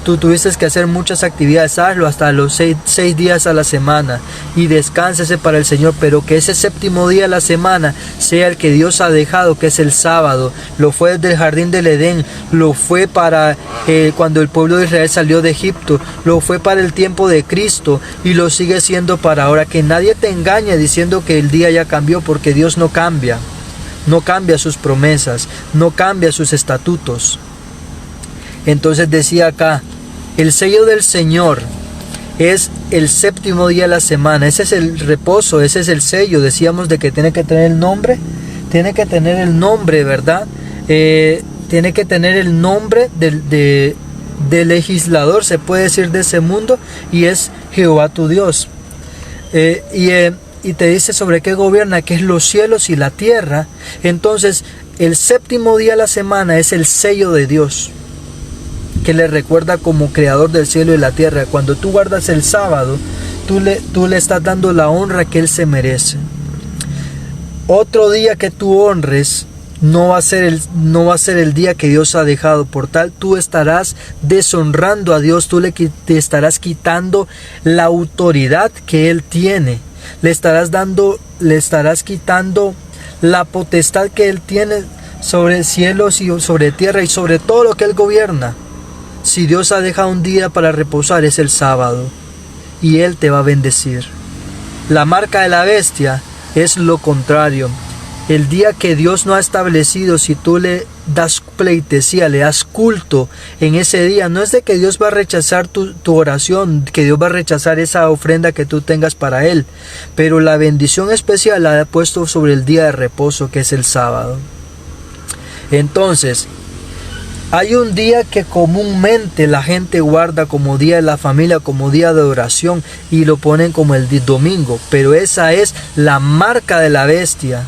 tú tuviste que hacer muchas actividades, hazlo hasta los 6 días a la semana y descánsese para el Señor, pero que ese séptimo día de la semana sea el que Dios ha dejado, que es el sábado. Lo fue desde el jardín del Edén, lo fue para cuando el pueblo de Israel salió de Egipto, lo fue para el tiempo de Cristo y lo sigue siendo para ahora. Que nadie te engañe diciendo que el día ya cambió, porque Dios no cambia sus promesas, no cambia sus estatutos. Entonces decía acá, el sello del Señor es el séptimo día de la semana. Ese es el reposo, ese es el sello. Decíamos de que tiene que tener el nombre. Tiene que tener el nombre, ¿verdad? Tiene que tener el nombre del legislador, se puede decir, de ese mundo. Y es Jehová tu Dios. Y te dice sobre qué gobierna, que es los cielos y la tierra. Entonces, el séptimo día de la semana es el sello de Dios, que le recuerda como creador del cielo y la tierra. Cuando tú guardas el sábado, tú le estás dando la honra que Él se merece. Otro día que tú honres no va a ser el día que Dios ha dejado. Por tal, tú estarás deshonrando a Dios, te estarás quitando la autoridad que Él tiene. Le estarás quitando la potestad que Él tiene sobre cielos y sobre tierra y sobre todo lo que Él gobierna. Si Dios ha dejado un día para reposar, es el sábado, y Él te va a bendecir. La marca de la bestia es lo contrario. El día que Dios no ha establecido, si tú le das pleitesía, le das culto en ese día, no es de que Dios va a rechazar tu oración, que Dios va a rechazar esa ofrenda que tú tengas para Él, pero la bendición especial la ha puesto sobre el día de reposo, que es el sábado. Entonces, hay un día que comúnmente la gente guarda como día de la familia, como día de oración, y lo ponen como el domingo, pero esa es la marca de la bestia.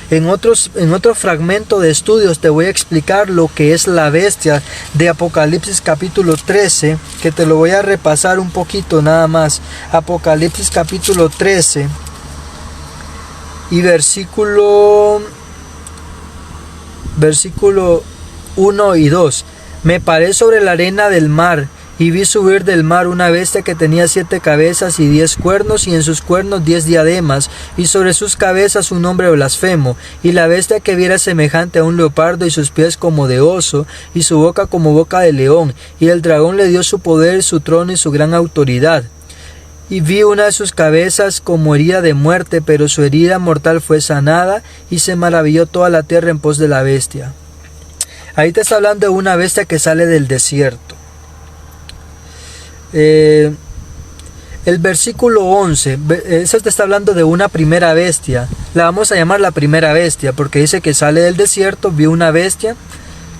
En otro fragmento de estudios te voy a explicar lo que es la bestia de Apocalipsis capítulo 13, que te lo voy a repasar un poquito nada más. Apocalipsis capítulo 13 y versículo 1 y 2. Me paré sobre la arena del mar Y vi subir del mar una bestia que tenía 7 cabezas y 10 cuernos, y en sus cuernos 10 diademas, y sobre sus cabezas un nombre blasfemo. Y la bestia que viera semejante a un leopardo, y sus pies como de oso, y su boca como boca de león. Y el dragón le dio su poder, su trono y su gran autoridad. Y vi una de sus cabezas como herida de muerte, pero su herida mortal fue sanada, y se maravilló toda la tierra en pos de la bestia. Ahí te está hablando de una bestia que sale del desierto. El versículo 11, eso te está hablando de una primera bestia. La vamos a llamar la primera bestia, porque dice que sale del desierto, vio una bestia.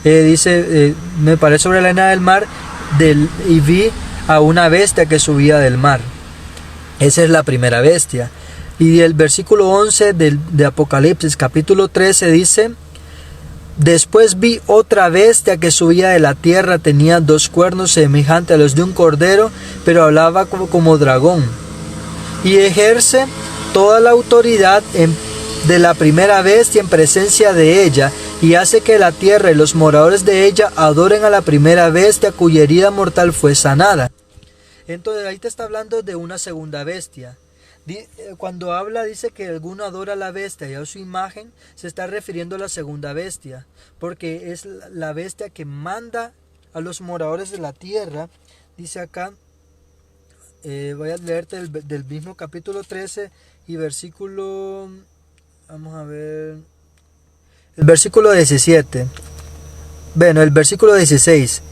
Me paré sobre la arena del mar y vi a una bestia que subía del mar. Esa es la primera bestia. Y el versículo 11 de Apocalipsis capítulo 13 dice: después vi otra bestia que subía de la tierra, tenía 2 cuernos semejantes a los de un cordero, pero hablaba como dragón. Y ejerce toda la autoridad de la primera bestia en presencia de ella, y hace que la tierra y los moradores de ella adoren a la primera bestia cuya herida mortal fue sanada. Entonces ahí te está hablando de una segunda bestia. Cuando habla dice que alguno adora a la bestia y a su imagen, se está refiriendo a la segunda bestia, porque es la bestia que manda a los moradores de la tierra. Dice acá, voy a leerte del mismo capítulo 13 y versículo, vamos a ver, el versículo 17, bueno, el versículo 16.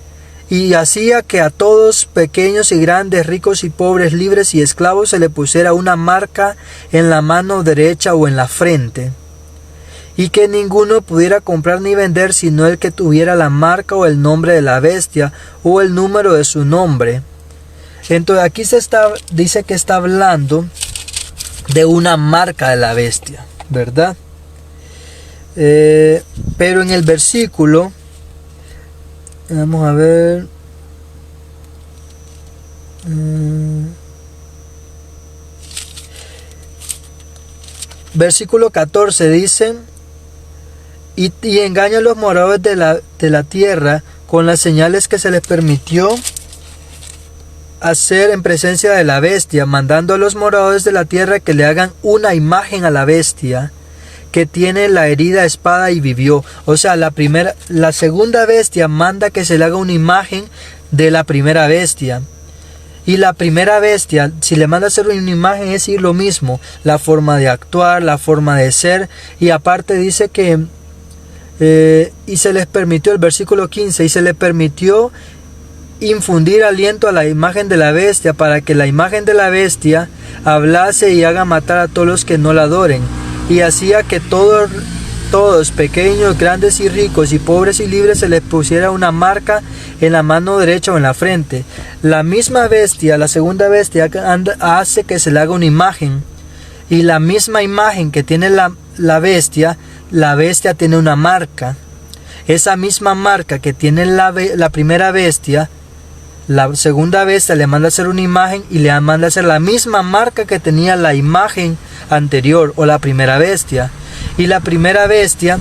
Y hacía que a todos, pequeños y grandes, ricos y pobres, libres y esclavos, se le pusiera una marca en la mano derecha o en la frente, y que ninguno pudiera comprar ni vender sino el que tuviera la marca o el nombre de la bestia o el número de su nombre. Entonces aquí dice que está hablando de una marca de la bestia, ¿verdad? Pero en el versículo, vamos a ver, versículo 14 dice: y engaña a los moradores de la tierra con las señales que se les permitió hacer en presencia de la bestia, mandando a los moradores de la tierra que le hagan una imagen a la bestia que tiene la herida espada y vivió. O sea, la segunda bestia manda que se le haga una imagen de la primera bestia. Y la primera bestia, si le manda a hacer una imagen, es decir, lo mismo, la forma de actuar, la forma de ser. Y aparte dice que, y se les permitió, el versículo 15, y se le permitió infundir aliento a la imagen de la bestia, para que la imagen de la bestia hablase y haga matar a todos los que no la adoren. Y hacía que todos, pequeños, grandes y ricos, y pobres y libres, se les pusiera una marca en la mano derecha o en la frente. La misma bestia, la segunda bestia, hace que se le haga una imagen. Y la misma imagen que tiene la bestia tiene una marca. Esa misma marca que tiene la primera bestia, la segunda bestia le manda a hacer una imagen y le manda a hacer la misma marca que tenía la imagen anterior o la primera bestia. Y la primera bestia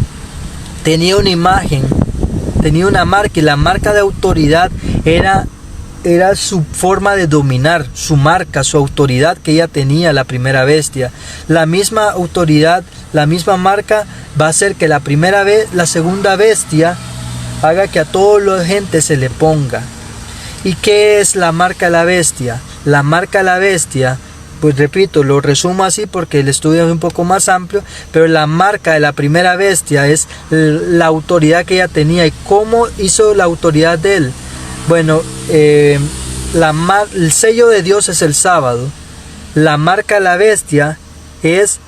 tenía una imagen, tenía una marca, y la marca de autoridad era su forma de dominar, su marca, su autoridad que ella tenía, la primera bestia. La misma autoridad, la misma marca va a hacer que la segunda bestia haga que a toda la gente se le ponga. ¿Y qué es la marca de la bestia? La marca de la bestia, pues repito, lo resumo así porque el estudio es un poco más amplio, pero la marca de la primera bestia es la autoridad que ella tenía. ¿Y cómo hizo la autoridad de él? Bueno, el sello de Dios es el sábado. La marca de la bestia es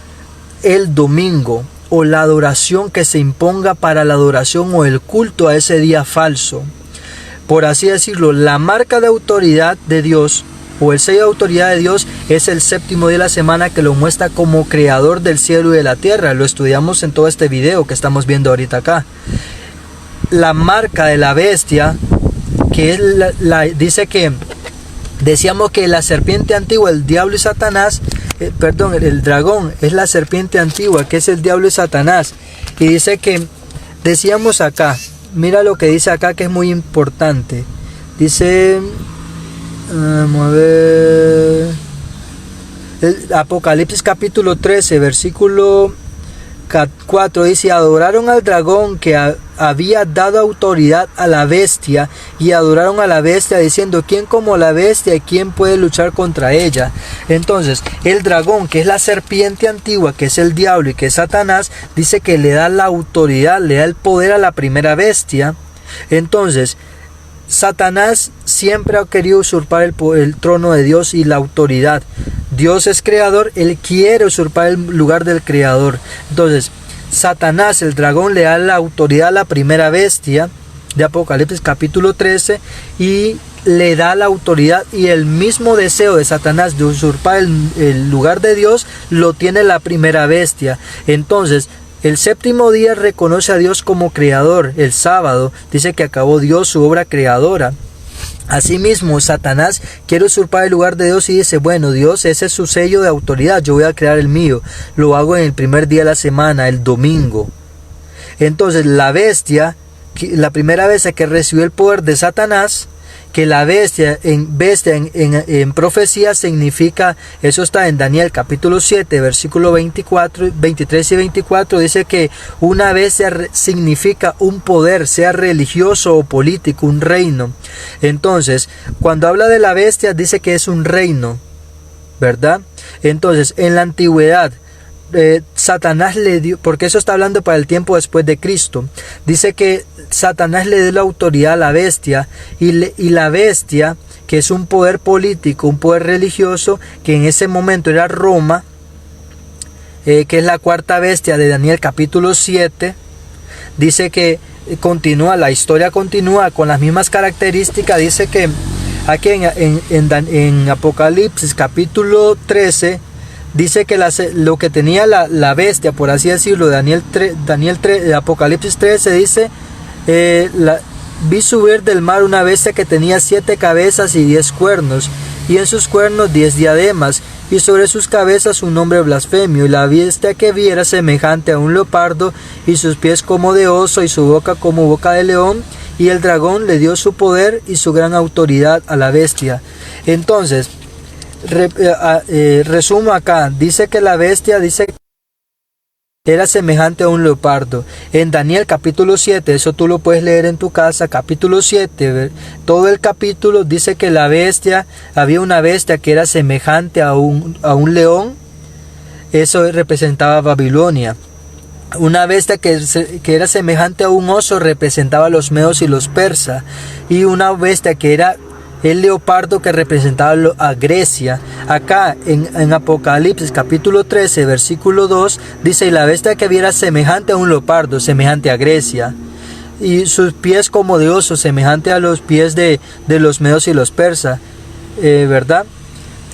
el domingo, o la adoración que se imponga para la adoración o el culto a ese día falso. Por así decirlo, la marca de autoridad de Dios, o el sello de autoridad de Dios, es el séptimo día de la semana, que lo muestra como creador del cielo y de la tierra. Lo estudiamos en todo este video que estamos viendo ahorita acá. La marca de la bestia, que es dice que decíamos que la serpiente antigua, el diablo y Satanás, el dragón es la serpiente antigua, que es el diablo y Satanás. Y dice que, decíamos acá, mira lo que dice acá, que es muy importante. Dice, Vamos a ver. El Apocalipsis capítulo 13, versículo 4 dice: adoraron al dragón que había dado autoridad a la bestia, y adoraron a la bestia diciendo: ¿quién como la bestia y quién puede luchar contra ella? Entonces el dragón, que es la serpiente antigua, que es el diablo y que es Satanás, dice que le da la autoridad, le da el poder a la primera bestia. Entonces Satanás siempre ha querido usurpar el trono de Dios y la autoridad. Dios es creador, él quiere usurpar el lugar del creador. Entonces Satanás, el dragón, le da la autoridad a la primera bestia de Apocalipsis capítulo 13 y le da la autoridad, y el mismo deseo de Satanás de usurpar el lugar de Dios lo tiene la primera bestia. Entonces el séptimo día reconoce a Dios como creador. El sábado dice que acabó Dios su obra creadora. Asimismo, Satanás quiere usurpar el lugar de Dios y dice: bueno, Dios, ese es su sello de autoridad, yo voy a crear el mío. Lo hago en el primer día de la semana, el domingo. Entonces la bestia, la primera bestia que recibió el poder de Satanás, que la bestia en profecía significa, eso está en Daniel capítulo 7, versículo 23 y 24, dice que una bestia significa un poder, sea religioso o político, un reino. Entonces, cuando habla de la bestia, dice que es un reino, ¿verdad? Entonces, en la antigüedad, Satanás le dio, porque eso está hablando para el tiempo después de Cristo, dice que Satanás le dio la autoridad a la bestia, y la bestia, que es un poder político, un poder religioso, que en ese momento era Roma, que es la cuarta bestia de Daniel capítulo 7, dice que la historia continúa con las mismas características. Dice que aquí en Apocalipsis capítulo 13 dice que lo que tenía la bestia, por así decirlo, Apocalipsis 13 dice: vi subir del mar una bestia que tenía 7 cabezas y 10 cuernos, y en sus cuernos 10 diademas, y sobre sus cabezas un nombre blasfemio. Y la bestia que vi era semejante a un leopardo, y sus pies como de oso, y su boca como boca de león. Y el dragón le dio su poder y su gran autoridad a la bestia. Entonces, resumo acá, dice que la bestia era semejante a un leopardo. En Daniel capítulo 7, eso tú lo puedes leer en tu casa, capítulo 7, todo el capítulo dice que la bestia, había una bestia que era semejante a un león. Eso representaba a Babilonia. Una bestia que era semejante a un oso representaba a los medos y los persas. Y una bestia que era el leopardo, que representaba a Grecia. Acá en Apocalipsis capítulo 13 versículo 2 dice: y la bestia que viera semejante a un leopardo, semejante a Grecia, y sus pies como de oso, semejante a los pies de los medos y los persas, ¿verdad?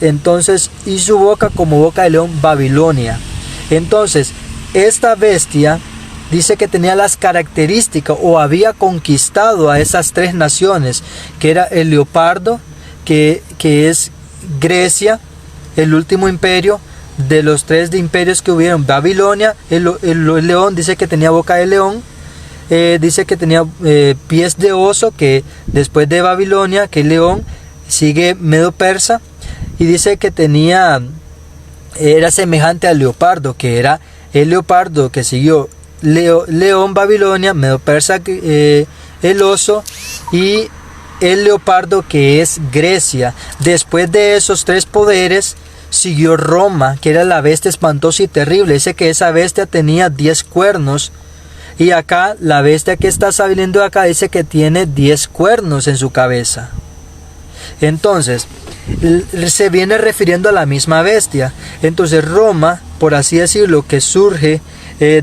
Entonces, y su boca como boca de león, Babilonia. Entonces esta bestia dice que tenía las características, o había conquistado a esas 3 naciones, que era el leopardo, que es Grecia, el último imperio de los 3 imperios que hubieron. Babilonia, el león, dice que tenía boca de león, dice que tenía pies de oso, que después de Babilonia, que el león, sigue Medo Persa, y dice que era semejante al leopardo, que era el leopardo que siguió León, Babilonia, Medo Persa, el oso, y el leopardo, que es Grecia. Después de esos 3 poderes siguió Roma, que era la bestia espantosa y terrible. Dice que esa bestia tenía 10 cuernos, y acá la bestia que está saliendo de acá dice que tiene 10 cuernos en su cabeza. Entonces se viene refiriendo a la misma bestia. Entonces Roma, por así decirlo, que surge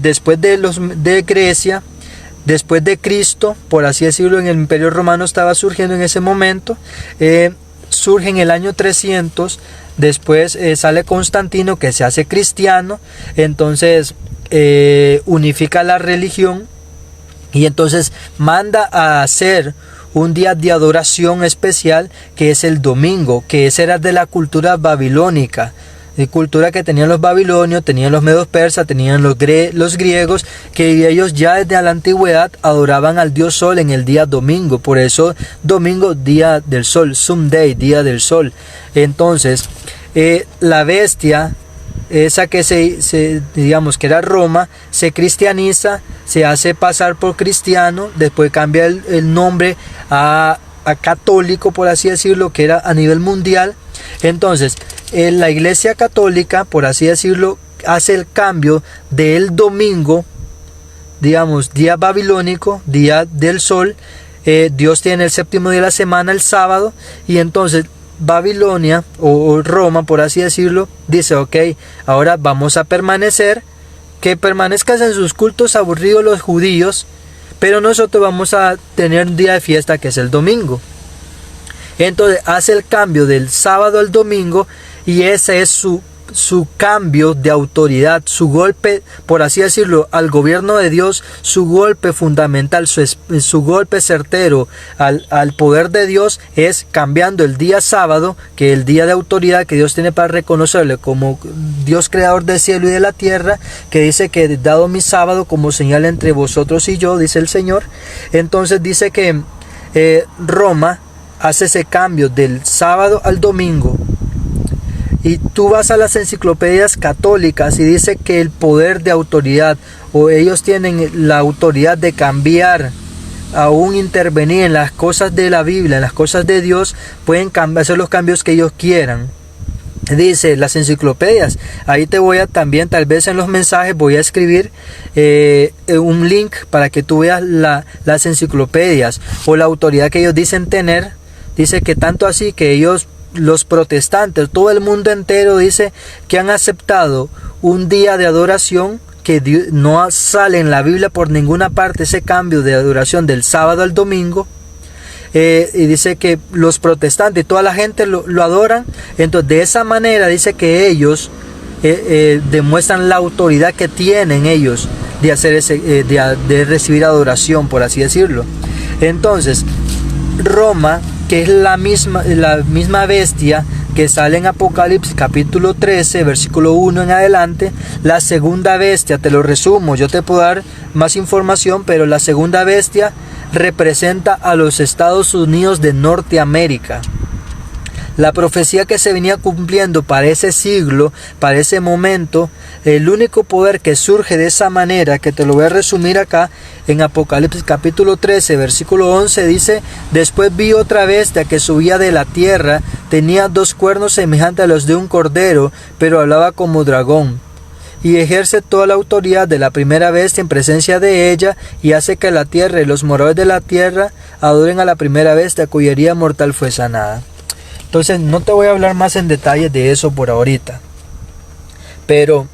después de Grecia, después de Cristo, por así decirlo, en el Imperio Romano estaba surgiendo en ese momento, surge en el año 300, después sale Constantino, que se hace cristiano, entonces unifica la religión, y entonces manda a hacer un día de adoración especial, que es el domingo, que ese era de la cultura babilónica. cultura que tenían los babilonios, tenían los medos persas, tenían los griegos, que ellos ya desde la antigüedad adoraban al dios sol en el día domingo. Por eso domingo, día del sol, Sunday, día del sol. Entonces, la bestia, esa que digamos que era Roma, se cristianiza, se hace pasar por cristiano, después cambia el nombre a católico, por así decirlo, que era a nivel mundial. Entonces, la Iglesia Católica, por así decirlo, hace el cambio del domingo, digamos, día babilónico, día del sol. Dios tiene el séptimo día de la semana, el sábado, y entonces Babilonia o Roma, por así decirlo, dice: ok, ahora vamos a permanecer, que permanezcan en sus cultos aburridos los judíos, pero nosotros vamos a tener un día de fiesta que es el domingo. Entonces hace el cambio del sábado al domingo, y ese es su cambio de autoridad, su golpe, por así decirlo, al gobierno de Dios, su golpe fundamental, su golpe certero al poder de Dios, es cambiando el día sábado, que es el día de autoridad que Dios tiene para reconocerle como Dios creador del cielo y de la tierra, que dice que dado mi sábado como señal entre vosotros y yo, dice el Señor. Entonces dice que Roma hace ese cambio del sábado al domingo. Y tú vas a las enciclopedias católicas y dice que el poder de autoridad, o ellos tienen la autoridad de cambiar, aún intervenir en las cosas de la Biblia, en las cosas de Dios, pueden hacer los cambios que ellos quieran. Dice las enciclopedias, ahí te voy a también, tal vez en los mensajes voy a escribir un link para que tú veas las enciclopedias o la autoridad que ellos dicen tener. Dice que tanto así que ellos, los protestantes, todo el mundo entero, dice que han aceptado un día de adoración que no sale en la Biblia por ninguna parte, ese cambio de adoración del sábado al domingo. Y dice que los protestantes, toda la gente lo adoran. Entonces de esa manera dice que ellos demuestran la autoridad que tienen ellos de hacer de recibir adoración, por así decirlo. Entonces Roma, que es la misma bestia que sale en Apocalipsis capítulo 13, versículo 1 en adelante, la segunda bestia, te lo resumo, yo te puedo dar más información, pero la segunda bestia representa a los Estados Unidos de Norteamérica. La profecía que se venía cumpliendo para ese siglo, para ese momento, el único poder que surge de esa manera, que te lo voy a resumir acá, en Apocalipsis capítulo 13, versículo 11, dice: después vi otra bestia que subía de la tierra, tenía 2 cuernos semejantes a los de un cordero, pero hablaba como dragón. Y ejerce toda la autoridad de la primera bestia en presencia de ella, y hace que la tierra y los moradores de la tierra adoren a la primera bestia, cuya herida mortal fue sanada. Entonces no te voy a hablar más en detalle de eso por ahorita. Pero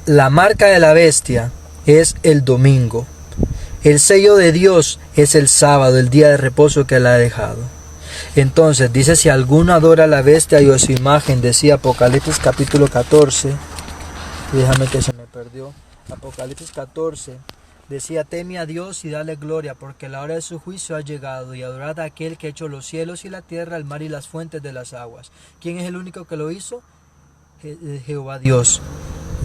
la marca de la bestia es el domingo. El sello de Dios es el sábado, el día de reposo que Él ha dejado. Entonces dice: si alguno adora a la bestia y a su imagen, decía Apocalipsis capítulo 14. Déjame que se me perdió. Apocalipsis 14. Decía: teme a Dios y dale gloria, porque la hora de su juicio ha llegado, y adorad a aquel que ha hecho los cielos y la tierra, el mar y las fuentes de las aguas. ¿Quién es el único que lo hizo? Jehová Dios.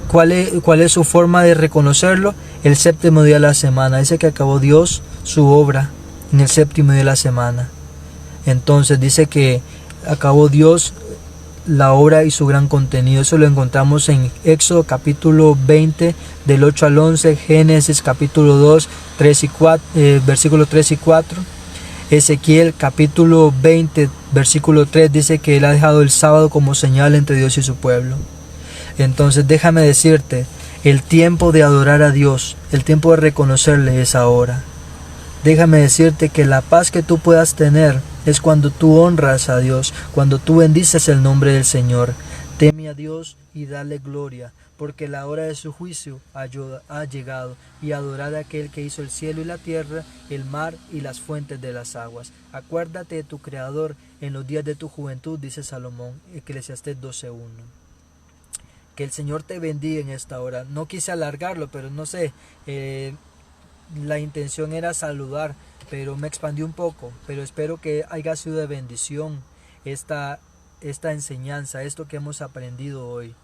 ¿Cuál es su forma de reconocerlo? El séptimo día de la semana. Dice que acabó Dios su obra en el séptimo día de la semana. Entonces dice que acabó Dios la obra y su gran contenido. Eso lo encontramos en Éxodo capítulo 20 del 8 al 11, Génesis capítulo 2 versículos 3 y 4, Ezequiel capítulo 20 versículo 3 dice que Él ha dejado el sábado como señal entre Dios y su pueblo. Entonces déjame decirte, el tiempo de adorar a Dios, el tiempo de reconocerle es ahora. Déjame decirte que la paz que tú puedas tener es cuando tú honras a Dios, cuando tú bendices el nombre del Señor. Teme a Dios y dale gloria, porque la hora de su juicio ha llegado, y adorad a aquel que hizo el cielo y la tierra, el mar y las fuentes de las aguas. Acuérdate de tu Creador en los días de tu juventud, dice Salomón, Eclesiastés 12:1. Que el Señor te bendiga en esta hora. No quise alargarlo, pero no sé, la intención era saludar, pero me expandió un poco. Pero espero que haya sido de bendición esta enseñanza, esto que hemos aprendido hoy.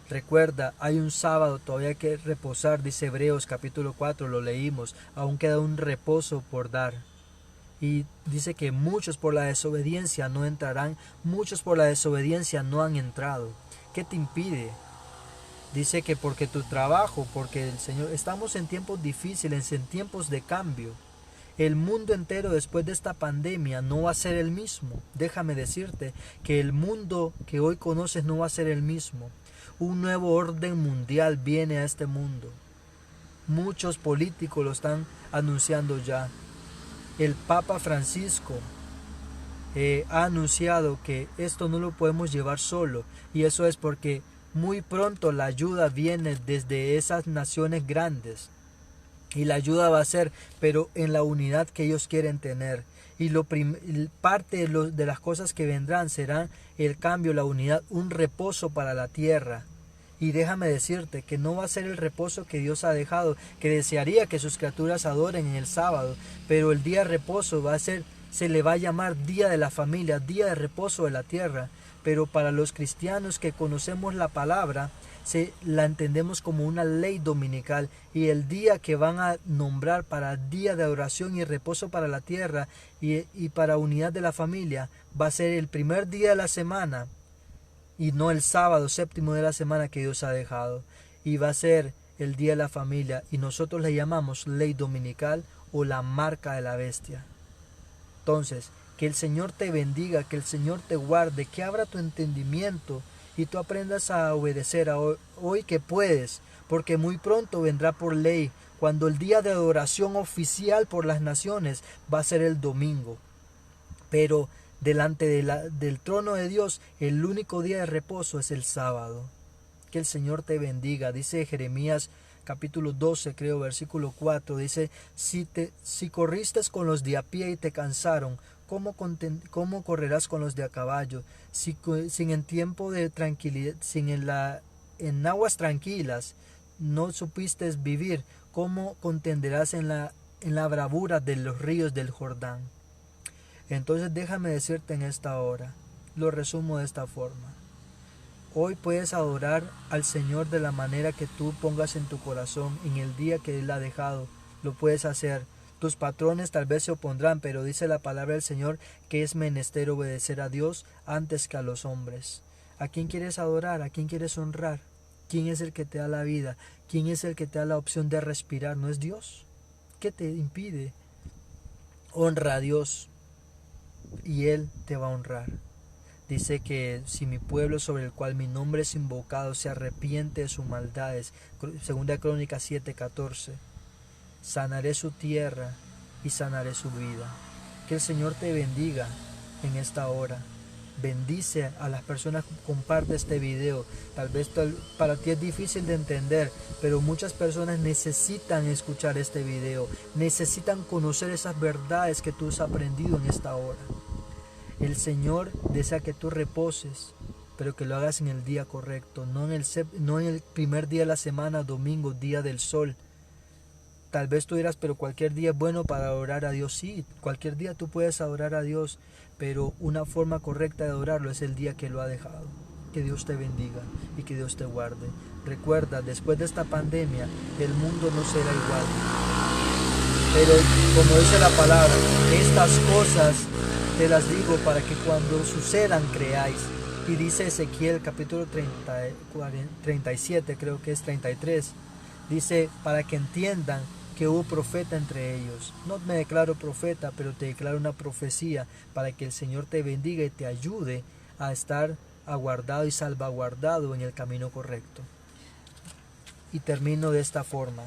Recuerda, hay un sábado, todavía hay que reposar, dice Hebreos capítulo 4, lo leímos, aún queda un reposo por dar. Y dice que muchos por la desobediencia no entrarán, muchos por la desobediencia no han entrado. ¿Qué te impide? Dice que porque tu trabajo, porque el Señor, estamos en tiempos difíciles, en tiempos de cambio. El mundo entero después de esta pandemia no va a ser el mismo. Déjame decirte que el mundo que hoy conoces no va a ser el mismo. Un nuevo orden mundial viene a este mundo. Muchos políticos lo están anunciando ya. El Papa Francisco ha anunciado que esto no lo podemos llevar solo, y eso es porque muy pronto la ayuda viene desde esas naciones grandes. Y la ayuda va a ser, pero en la unidad que ellos quieren tener. Y parte de las cosas que vendrán serán el cambio, la unidad, un reposo para la tierra. Y déjame decirte que no va a ser el reposo que Dios ha dejado, que desearía que sus criaturas adoren en el sábado, pero el día de reposo va a ser, se le va a llamar día de la familia, día de reposo de la tierra. Pero para los cristianos que conocemos la palabra, la entendemos como una ley dominical, y el día que van a nombrar para día de adoración y reposo para la tierra y para unidad de la familia va a ser el primer día de la semana y no el sábado séptimo de la semana que Dios ha dejado, y va a ser el día de la familia, y nosotros le llamamos ley dominical o la marca de la bestia. Entonces, que el Señor te bendiga, que el Señor te guarde, que abra tu entendimiento y tú aprendas a obedecer hoy que puedes, porque muy pronto vendrá por ley, cuando el día de adoración oficial por las naciones va a ser el domingo. Pero delante del trono de Dios, el único día de reposo es el sábado. Que el Señor te bendiga. Dice Jeremías capítulo 12, creo, versículo 4, dice, si corriste con los de a pie y te cansaron, ¿cómo correrás con los de a caballo? Sin en tiempo de tranquilidad, en aguas tranquilas no supiste vivir, ¿cómo contenderás en la bravura de los ríos del Jordán? Entonces déjame decirte en esta hora, lo resumo de esta forma. Hoy puedes adorar al Señor de la manera que tú pongas en tu corazón, en el día que Él ha dejado, lo puedes hacer. Tus patrones tal vez se opondrán, pero dice la palabra del Señor que es menester obedecer a Dios antes que a los hombres. ¿A quién quieres adorar? ¿A quién quieres honrar? ¿Quién es el que te da la vida? ¿Quién es el que te da la opción de respirar? ¿No es Dios? ¿Qué te impide? Honra a Dios y Él te va a honrar. Dice que si mi pueblo sobre el cual mi nombre es invocado se arrepiente de sus maldades, 2 Crónicas 7:14, sanaré su tierra y sanaré su vida. Que el Señor te bendiga en esta hora. Bendice a las personas que comparten este video. Tal vez para ti es difícil de entender, pero muchas personas necesitan escuchar este video, necesitan conocer esas verdades que tú has aprendido en esta hora. El Señor desea que tú reposes, pero que lo hagas en el día correcto, no en el primer día de la semana, domingo, día del sol. Tal vez tú dirás, pero cualquier día es bueno para adorar a Dios. Sí, cualquier día tú puedes adorar a Dios, pero una forma correcta de adorarlo es el día que lo ha dejado. Que Dios te bendiga y que Dios te guarde. Recuerda, después de esta pandemia, el mundo no será igual. Pero como dice la palabra, estas cosas te las digo para que cuando sucedan creáis. Y dice Ezequiel capítulo 37, creo que es 33. Dice, para que entiendan que hubo profeta entre ellos. No me declaro profeta, pero te declaro una profecía para que el Señor te bendiga y te ayude a estar aguardado y salvaguardado en el camino correcto. Y termino de esta forma.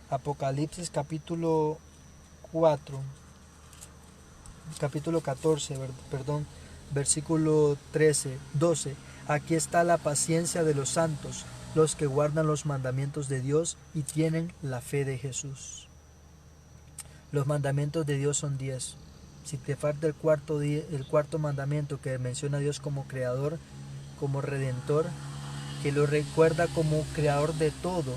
Apocalipsis capítulo 14, versículo 12. Aquí está la paciencia de los santos, los que guardan los mandamientos de Dios y tienen la fe de Jesús. Los mandamientos de Dios son 10. Si te falta el cuarto mandamiento que menciona a Dios como creador, como redentor, que lo recuerda como creador de todo.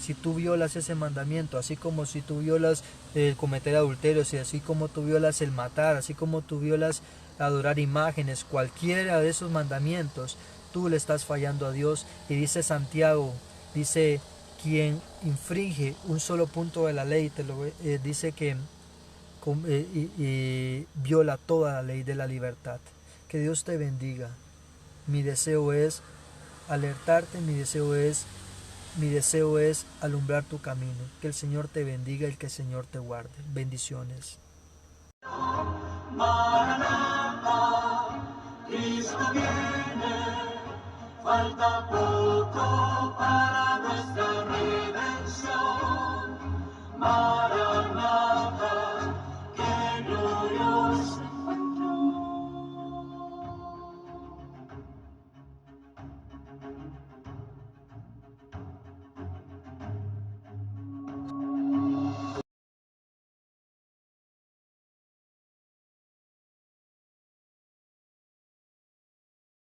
Si tú violas ese mandamiento, así como si tú violas el cometer adulterio, así como tú violas el matar, así como tú violas adorar imágenes, cualquiera de esos mandamientos, tú le estás fallando a Dios. Y dice Santiago, dice, quien infringe un solo punto de la ley, dice que viola toda la ley de la libertad. Que Dios te bendiga. Mi deseo es alertarte, mi deseo es alumbrar tu camino. Que el Señor te bendiga y que el Señor te guarde. Bendiciones. Maranatha, Cristo viene, falta poco para nuestra redención. Maranatha.